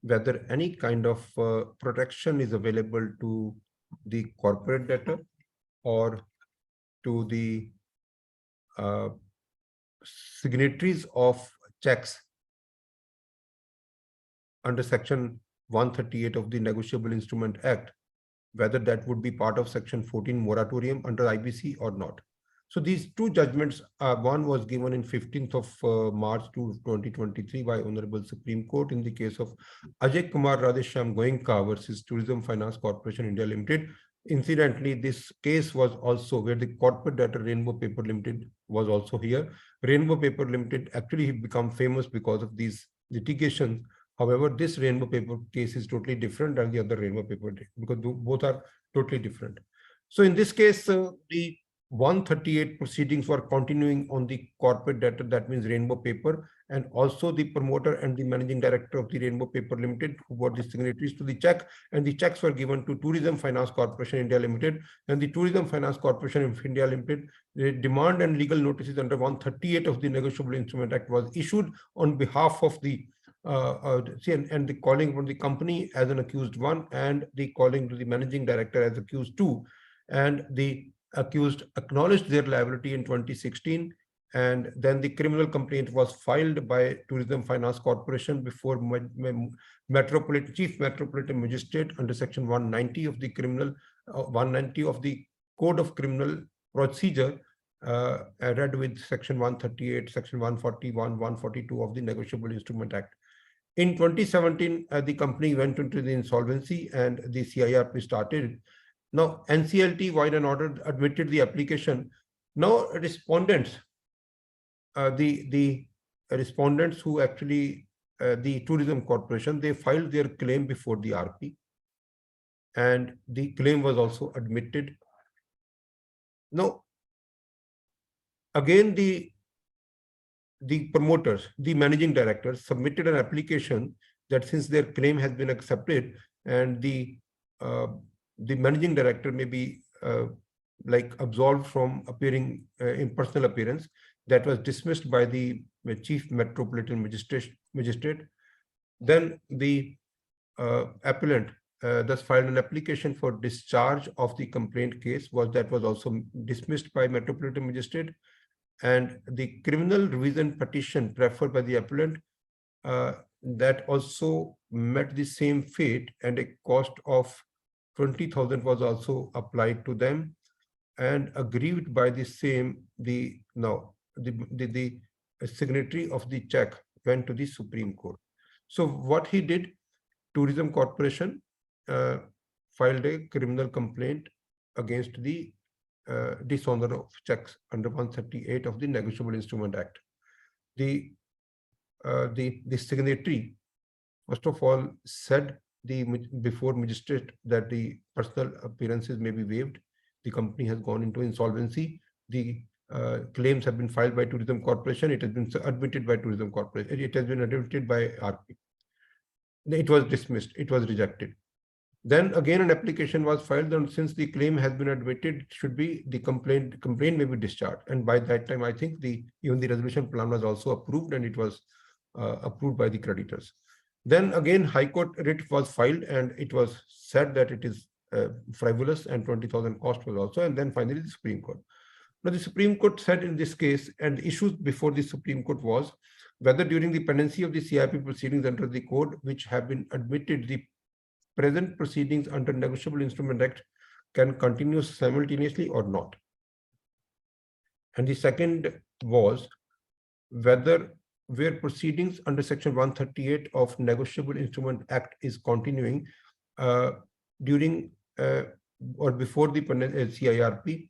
whether any kind of protection is available to the corporate debtor or to the uh, signatories of checks under Section 138 of the Negotiable Instrument Act, whether that would be part of Section 14 moratorium under IBC or not. So these two judgments, one was given in 15th of March 2023 by Honorable Supreme Court in the case of Ajay Kumar Radheshyam Goenka versus Tourism Finance Corporation India Limited. Incidentally, this case was also where the corporate debtor Rainbow Paper Limited was also here. Rainbow Paper Limited actually become famous because of these litigations. However, this Rainbow Paper case is totally different than the other Rainbow Paper because both are totally different. So in this case, the 138 proceedings were continuing on the corporate debtor, that means Rainbow Paper, and also the promoter and the managing director of the Rainbow Paper Limited, who were the signatories to the check, and the checks were given to Tourism Finance Corporation India Limited, and the Tourism Finance Corporation of India Limited. The demand and legal notices under 138 of the Negotiable Instrument Act was issued on behalf of the and the calling for the company as an accused one, and the calling to the managing director as accused two, and the accused acknowledged their liability in 2016, and then the criminal complaint was filed by Tourism Finance Corporation before Chief Metropolitan Magistrate under Section 190 of the criminal 190 of the Code of Criminal Procedure, read with Section 138, Section 141, 142 of the Negotiable Instrument Act. In 2017, the company went into the insolvency and the CIRP started. Now, NCLT, while an order admitted the application, now respondents, the respondents who actually, the Tourism Corporation, they filed their claim before the RP, and the claim was also admitted. Now, again, the promoters, the managing directors submitted an application that since their claim has been accepted and the managing director may be like absolved from appearing in personal appearance, that was dismissed by the Chief Metropolitan Magistrate. Then the appellant thus filed an application for discharge of the complaint case, that was also dismissed by Metropolitan Magistrate. And the criminal revision petition preferred by the appellant, that also met the same fate, and a cost of 20,000 was also applied to them, and aggrieved by the same, the signatory of the check went to the Supreme Court. So what he did, Tourism Corporation filed a criminal complaint against the dishonor of checks under 138 of the Negotiable Instrument Act. The signatory, first of all, said before magistrate that the personal appearances may be waived. The company has gone into insolvency. The claims have been filed by Tourism Corporation. It has been admitted by Tourism Corporation. It has been admitted by RP. It was dismissed. It was rejected. Then again, an application was filed, and since the claim has been admitted, should be the complaint may be discharged. And by that time, I think even the resolution plan was also approved, and it was approved by the creditors. Then again, High Court writ was filed, and it was said that it is frivolous, and 20,000 cost was also. And then finally, the Supreme Court. Now, the Supreme Court said in this case, and the issues before the Supreme Court was whether during the pendency of the CIP proceedings under the code, which have been admitted, the present proceedings under Negotiable Instrument Act can continue simultaneously or not. And the second was whether where proceedings under Section 138 of Negotiable Instrument Act is continuing during or before the CIRP,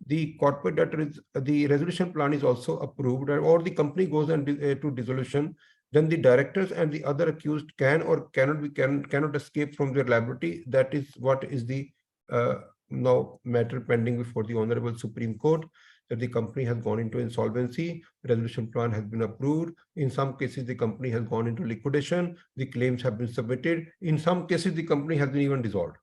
the corporate debtor the resolution plan is also approved, or the company goes to dissolution, then the directors and the other accused can or cannot escape from their liability. That is what is the now matter pending before the Honorable Supreme Court. that the company has gone into insolvency, resolution plan has been approved. In some cases, the company has gone into liquidation, the claims have been submitted. In some cases, the company has been even dissolved.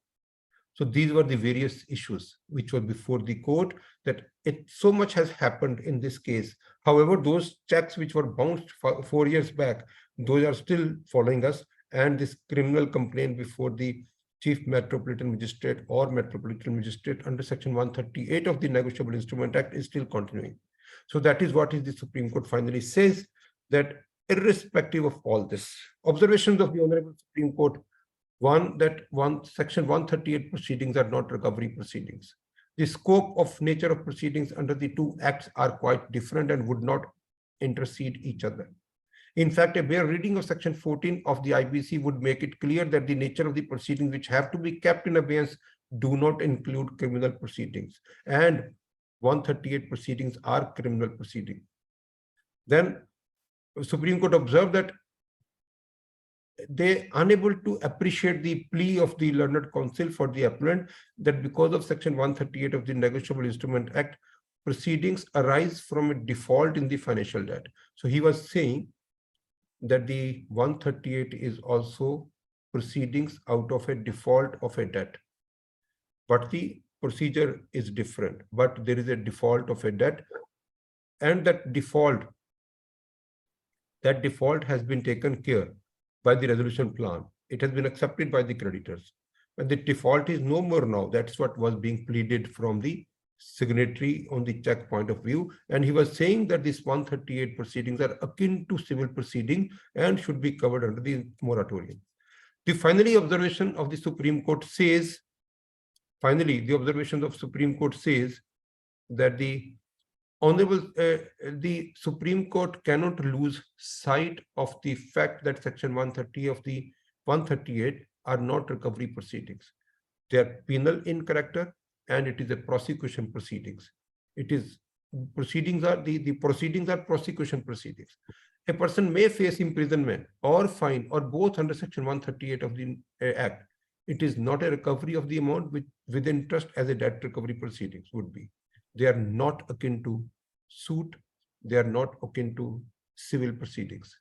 So these were the various issues which were before the court, that so much has happened in this case. However, those checks which were bounced 4 years back, those are still following us, and this criminal complaint before the Chief Metropolitan Magistrate or Metropolitan Magistrate under Section 138 of the Negotiable Instrument Act is still continuing. So that is what the Supreme Court finally says, that irrespective of all this, observations of the Honorable Supreme Court: Section 138 proceedings are not recovery proceedings. The scope of nature of proceedings under the two acts are quite different and would not intercede each other. In fact, a bare reading of Section 14 of the IBC would make it clear that the nature of the proceedings which have to be kept in abeyance do not include criminal proceedings, and 138 proceedings are criminal proceedings. Then the Supreme Court observed that they unable to appreciate the plea of the learned counsel for the appellant, that because of Section 138 of the Negotiable Instrument Act, proceedings arise from a default in the financial debt. So he was saying that the 138 is also proceedings out of a default of a debt, but the procedure is different. But there is a default of a debt, and that default has been taken care by the resolution plan. It has been accepted by the creditors. And the default is no more now. That's what was being pleaded from the signatory on the check point of view. And he was saying that these 138 proceedings are akin to civil proceeding and should be covered under the moratorium. The finally observation of the Supreme Court says, that the the Supreme Court cannot lose sight of the fact that Section 130 of the 138 are not recovery proceedings. They are penal in character, and it is a prosecution proceedings. It is proceedings are the proceedings are prosecution proceedings. A person may face imprisonment or fine or both under Section 138 of the Act. It is not a recovery of the amount with interest as a debt recovery proceedings would be. They are not akin to suit. They are not akin to civil proceedings.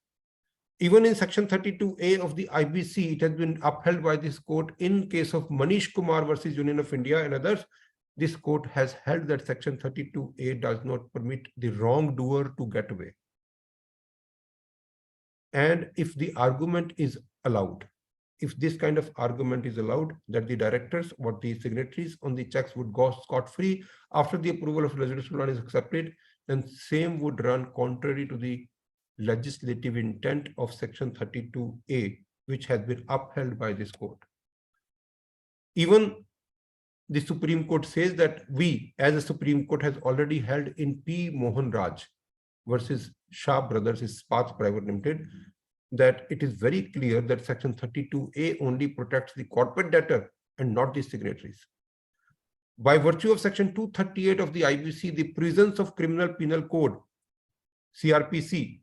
Even in Section 32A of the IBC, it has been upheld by this court in case of Manish Kumar versus Union of India and others. This court has held that Section 32A does not permit the wrongdoer to get away. And if the argument is allowed, if this kind of argument is allowed, that the directors or the signatories on the checks would go scot-free after the approval of resolution plan is accepted, then same would run contrary to the legislative intent of Section 32A, which has been upheld by this court. Even the Supreme Court says that we, as a Supreme Court, has already held in P. Mohan Raj versus Shah Brothers Ispat Private Limited, that it is very clear that Section 32A only protects the corporate debtor and not the signatories. By virtue of Section 238 of the IBC, the Prisons of Criminal Penal Code, CRPC,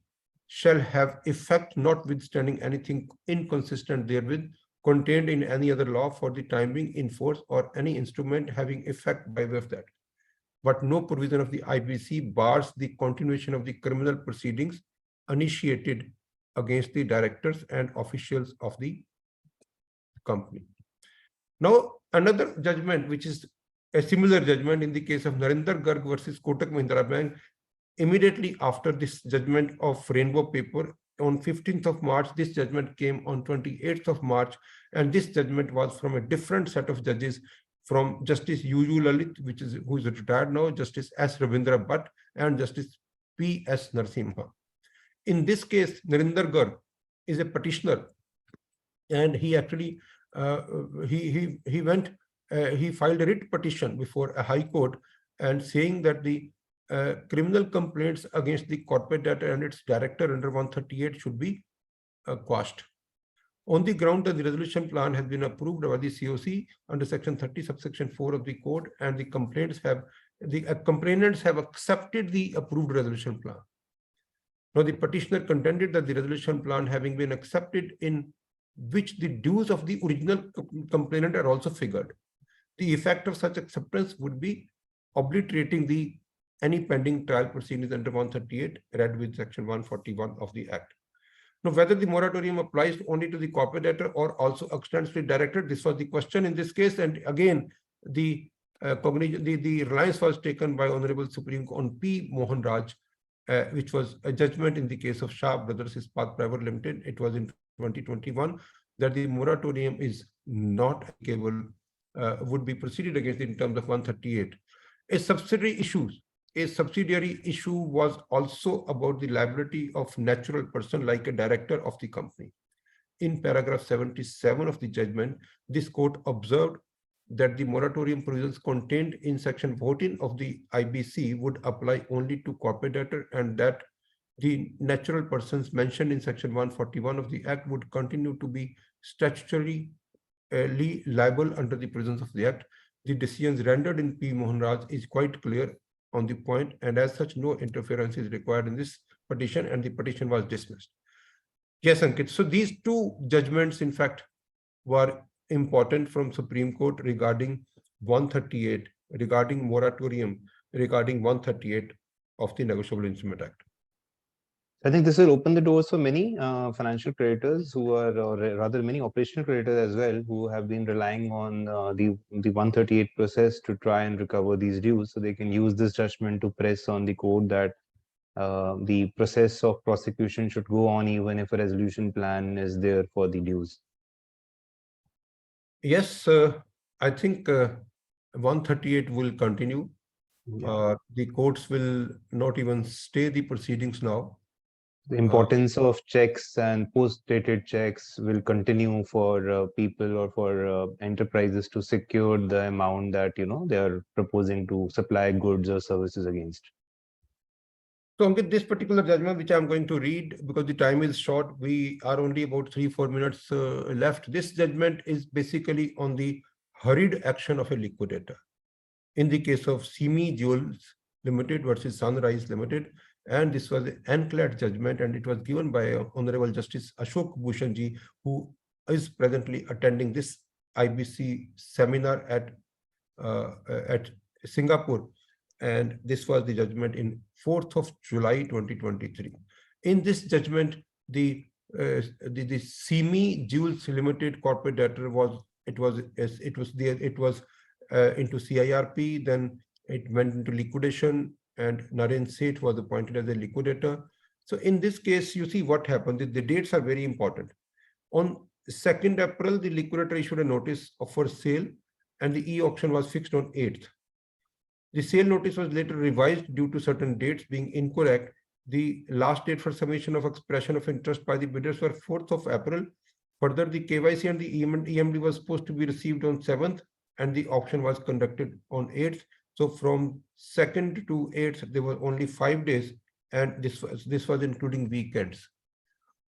shall have effect notwithstanding anything inconsistent therewith contained in any other law for the time being in force or any instrument having effect by way of that. But no provision of the IBC bars the continuation of the criminal proceedings initiated against the directors and officials of the company. Now, another judgment, which is a similar judgment in the case of Narinder Garg versus Kotak Mahindra Bank, immediately after this judgment of Rainbow Paper on 15th of March, this judgment came on 28th of March, and this judgment was from a different set of judges, from Justice U.U. Lalit, who is retired now, Justice S. Ravindra Bhatt, and Justice P.S. Narasimha. In this case, Narinder Garg is a petitioner, and he actually he filed a writ petition before a high court and saying that the criminal complaints against the corporate debtor and its director under 138 should be quashed. On the ground that the resolution plan has been approved by the COC under Section 30, subsection 4 of the code, and the complainants have accepted the approved resolution plan. Now, the petitioner contended that the resolution plan having been accepted, in which the dues of the original complainant are also figured, the effect of such acceptance would be obliterating the any pending trial proceedings under 138 read with section 141 of the Act. Now, whether the moratorium applies only to the corporate debtor or also extends to the director, this was the question in this case. And again, the reliance was taken by Honorable Supreme Court on P. Mohan Raj, which was a judgment in the case of Shah Brothers Ispat Private Limited. It was in 2021 that the moratorium is not applicable, would be proceeded against in terms of 138. A subsidiary issue was also about the liability of natural person like a director of the company. In paragraph 77 of the judgment, this court observed that the moratorium provisions contained in section 14 of the IBC would apply only to corporate debtor, and that the natural persons mentioned in section 141 of the Act would continue to be statutorily liable under the provisions of the Act. The decisions rendered in P. Mohan Raj is quite clear on the point, and as such, no interference is required in this petition, and the petition was dismissed. Yes, Ankit. So these two judgments, in fact, were important from Supreme Court regarding 138, regarding moratorium, regarding 138 of the Negotiable Instrument Act. I think this will open the doors for many financial creditors who are, or rather many operational creditors as well, who have been relying on the 138 process to try and recover these dues. So they can use this judgment to press on the court that the process of prosecution should go on even if a resolution plan is there for the dues. Yes, I think 138 will continue. Yeah. The courts will not even stay the proceedings now. The importance of checks and post-dated checks will continue for people or for enterprises to secure the amount that they are proposing to supply goods or services against. So Ankit, this particular judgment, which I'm going to read because the time is short, we are only about 3-4 minutes left. This judgment is basically on the hurried action of a liquidator. In the case of Simi Jewels Limited versus Sunrise Limited, and this was an NCLAT judgment, and it was given by Honorable Justice Ashok Bhushan ji, who is presently attending this IBC seminar at Singapore. And this was the judgment in 4th of July 2023. In this judgment, the Simi Jewels Limited corporate debtor was into CIRP, then it went into liquidation, and Naren Seth was appointed as a liquidator. So in this case, you see what happened. The dates are very important. On 2nd April, the liquidator issued a notice for sale, and the e-auction was fixed on 8th. The sale notice was later revised due to certain dates being incorrect. The last date for submission of expression of interest by the bidders were 4th of April. Further, the KYC and the EMD was supposed to be received on 7th, and the auction was conducted on 8th. So from 2nd to 8th, there were only 5 days, and this was including weekends.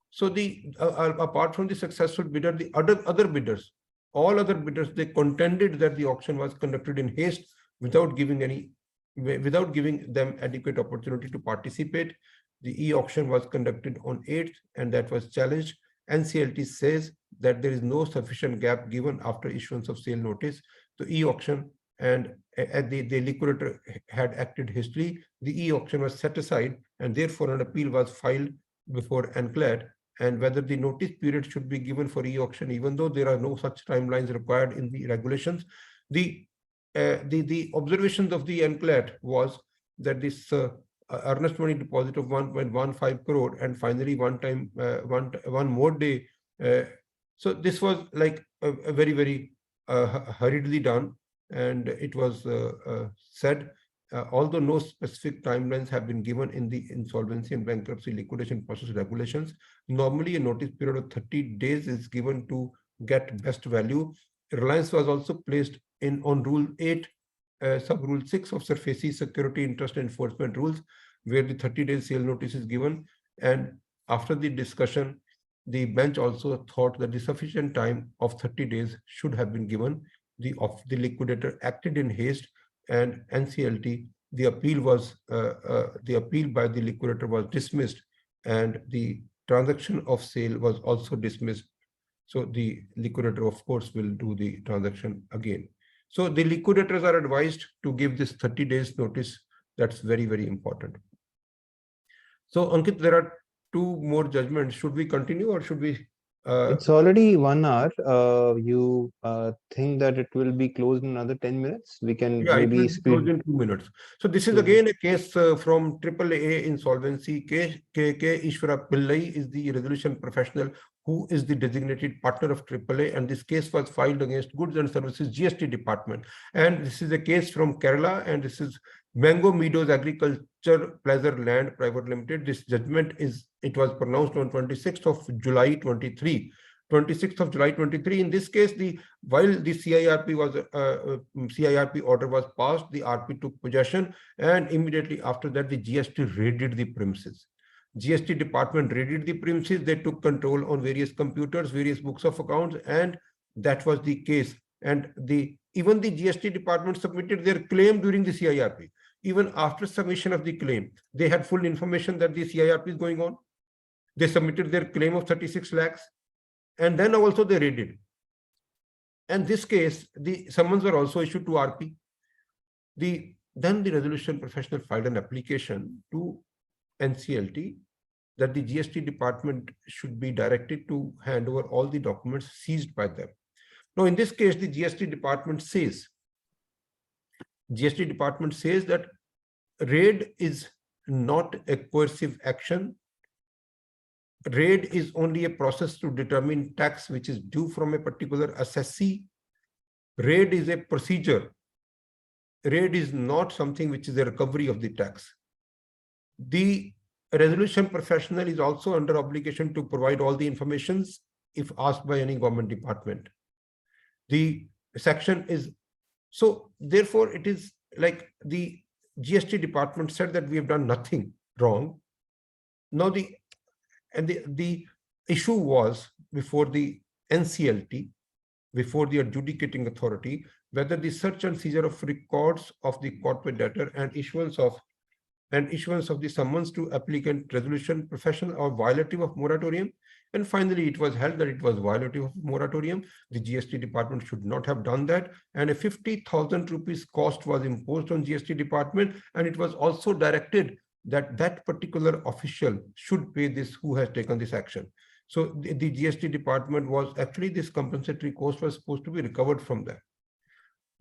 So apart from the successful bidder, the other bidders, all other bidders, they contended that the auction was conducted in haste without giving them adequate opportunity to participate. The e-auction was conducted on 8th, and that was challenged. NCLT says that there is no sufficient gap given after issuance of sale notice. The e-auction and the liquidator had acted hastily. The e-auction was set aside, and therefore an appeal was filed before NCLAT, and whether the notice period should be given for e-auction, even though there are no such timelines required in the regulations. The observations of the NCLAT was that this earnest money deposit of 1.15 crore, and finally one more day. So this was like a very, very hurriedly done. And it was said, although no specific timelines have been given in the insolvency and bankruptcy liquidation process regulations, normally a notice period of 30 days is given to get best value. Reliance was also placed on Rule 8, Sub-Rule 6 of SARFAESI Security Interest Enforcement Rules, where the 30-day sale notice is given. And after the discussion, the bench also thought that the sufficient time of 30 days should have been given. The liquidator acted in haste, and NCLT, the appeal by the liquidator was dismissed, and the transaction of sale was also dismissed. So the liquidator, of course, will do the transaction again. So the liquidators are advised to give this 30 days notice That's very, very important. So Ankit, there are two more judgments. Should we continue or should we? It's already 1 hour. You think that it will be closed in another 10 minutes? We can Yeah, it will maybe be closed speed. in 2 minutes. So this is So, again a case from AAA Insolvency. K. Ishwara Pillai is the resolution professional who is the designated partner of AAA, and this case was filed against Goods and Services GST Department. And this is a case from Kerala, and this is Mango Meadows Agriculture Pleasure Land Private Limited. This judgment it was pronounced on 26th of July 23. 26th of July 23. In this case, while the CIRP order was passed, the RP took possession, and immediately after that, the GST raided the premises. GST department raided the premises. They took control on various computers, various books of accounts, and that was the case. And even the GST department submitted their claim during the CIRP. Even after submission of the claim, they had full information that the CIRP is going on. They submitted their claim of 36 lakhs. And then also they raided. And this case, the summons were also issued to RP. Then the resolution professional filed an application to NCLT that the GST department should be directed to hand over all the documents seized by them. Now, in this case, the GST department says that raid is not a coercive action. Raid is only a process to determine tax which is due from a particular assessee. Raid is a procedure. Raid is not something which is a recovery of the tax. The resolution professional is also under obligation to provide all the informations if asked by any government department. The section is, so therefore it is like the GST department said that we have done nothing wrong. Now the issue was before the NCLT, before the adjudicating authority, whether the search and seizure of records of the corporate debtor and issuance of the summons to applicant resolution professional are violative of moratorium. And finally, it was held that it was violative of moratorium. The GST department should not have done that. And a 50,000 rupees cost was imposed on GST department. And it was also directed that that particular official should pay this who has taken this action. So the GST department was actually, this compensatory cost was supposed to be recovered from that.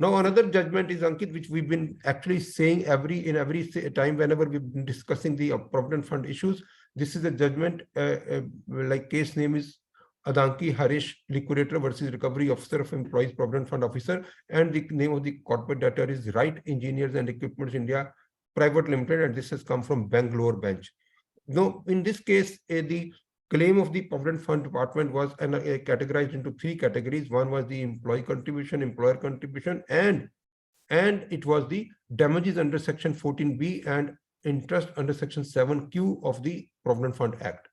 Now, another judgment is, Ankit, which we've been actually saying in every time whenever we've been discussing the Provident Fund issues. This is a judgment, like case name is Adanki Harish, Liquidator versus Recovery Officer of Employees Provident Fund Officer, and the name of the corporate debtor is Right Engineers and Equipments India Private Limited, and this has come from Bangalore bench. Now, in this case, the claim of the Provident Fund Department was categorized into three categories. One was the employee contribution, employer contribution, and it was the damages under Section 14B and interest under Section 7Q of the Provident Fund Act.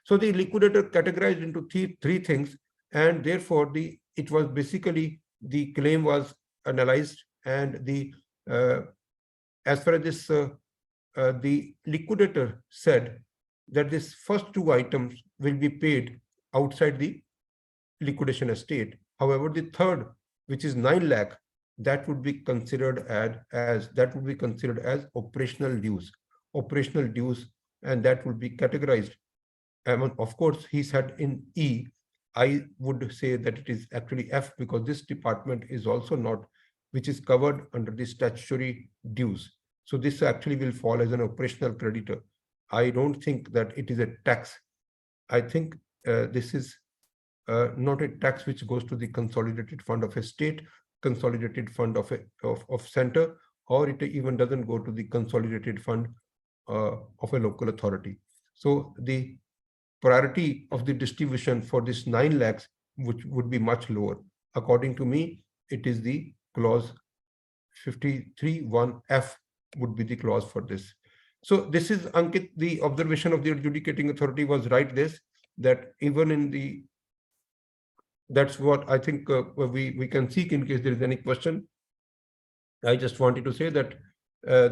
So the liquidator categorized into three things, and therefore it was basically the claim was analyzed, and as far as this the liquidator said that this first two items will be paid outside the liquidation estate. However, the third, which is 9 lakh, that would be considered as operational dues, and that would be categorized. Of course, he said in E. I would say that it is actually F, because this department is also not, which is covered under the statutory dues. So this actually will fall as an operational creditor. I don't think that it is a tax. I think this is not a tax which goes to the consolidated fund of a state, consolidated fund of center, or it even doesn't go to the consolidated fund of a local authority. So the priority of the distribution for this 9 lakhs, which would be much lower. According to me, it is the clause 53(1)(f) would be the clause for this. So this is, Ankit, the observation of the adjudicating authority was right, that even in that's what I think we can seek in case there is any question. I just wanted to say that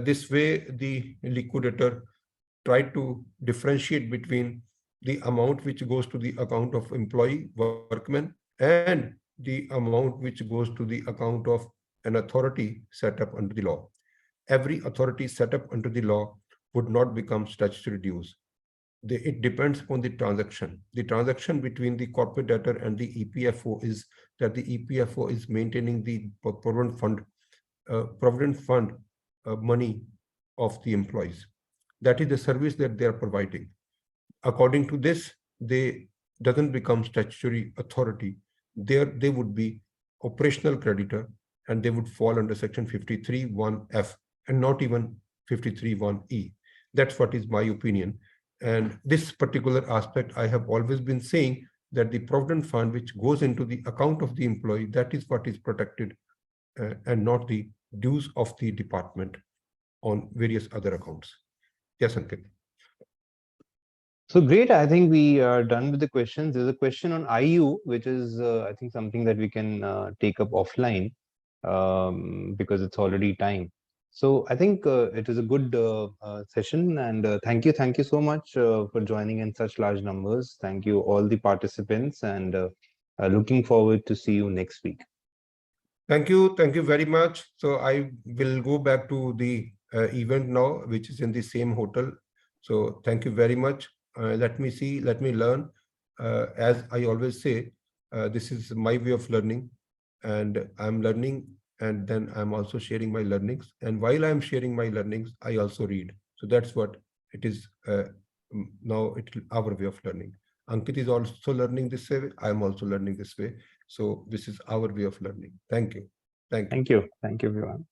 this way the liquidator tried to differentiate between the amount which goes to the account of employee, workman, and the amount which goes to the account of an authority set up under the law. every authority set up under the law would not become statutory dues. It depends upon the transaction. The transaction between the corporate debtor and the EPFO is that the EPFO is maintaining the provident fund money of the employees. That is the service that they are providing. According to this, they doesn't become statutory authority. They would be operational creditor, and they would fall under section 53(1)(f) and not even 53(1)(e). That's what is my opinion. And this particular aspect, I have always been saying that the provident fund which goes into the account of the employee, that is what is protected, and not the dues of the department on various other accounts. Yes, Ankit. So great. I think we are done with the questions. There's a question on IU, which is, I think, something that we can take up offline because it's already time. So I think it is a good session, and thank you so much for joining in such large numbers. Thank you all the participants, and looking forward to see you next week. Thank you very much. So I will go back to the event now, which is in the same hotel. So thank you very much. Let me see, let me learn. As I always say, this is my way of learning, and I'm learning, and then I'm also sharing my learnings. And while I'm sharing my learnings, I also read. So that's what it is. Now it's our way of learning. Ankit is also learning this way. I'm also learning this way. So this is our way of learning. Thank you. Thank you. Thank you. Thank you, everyone.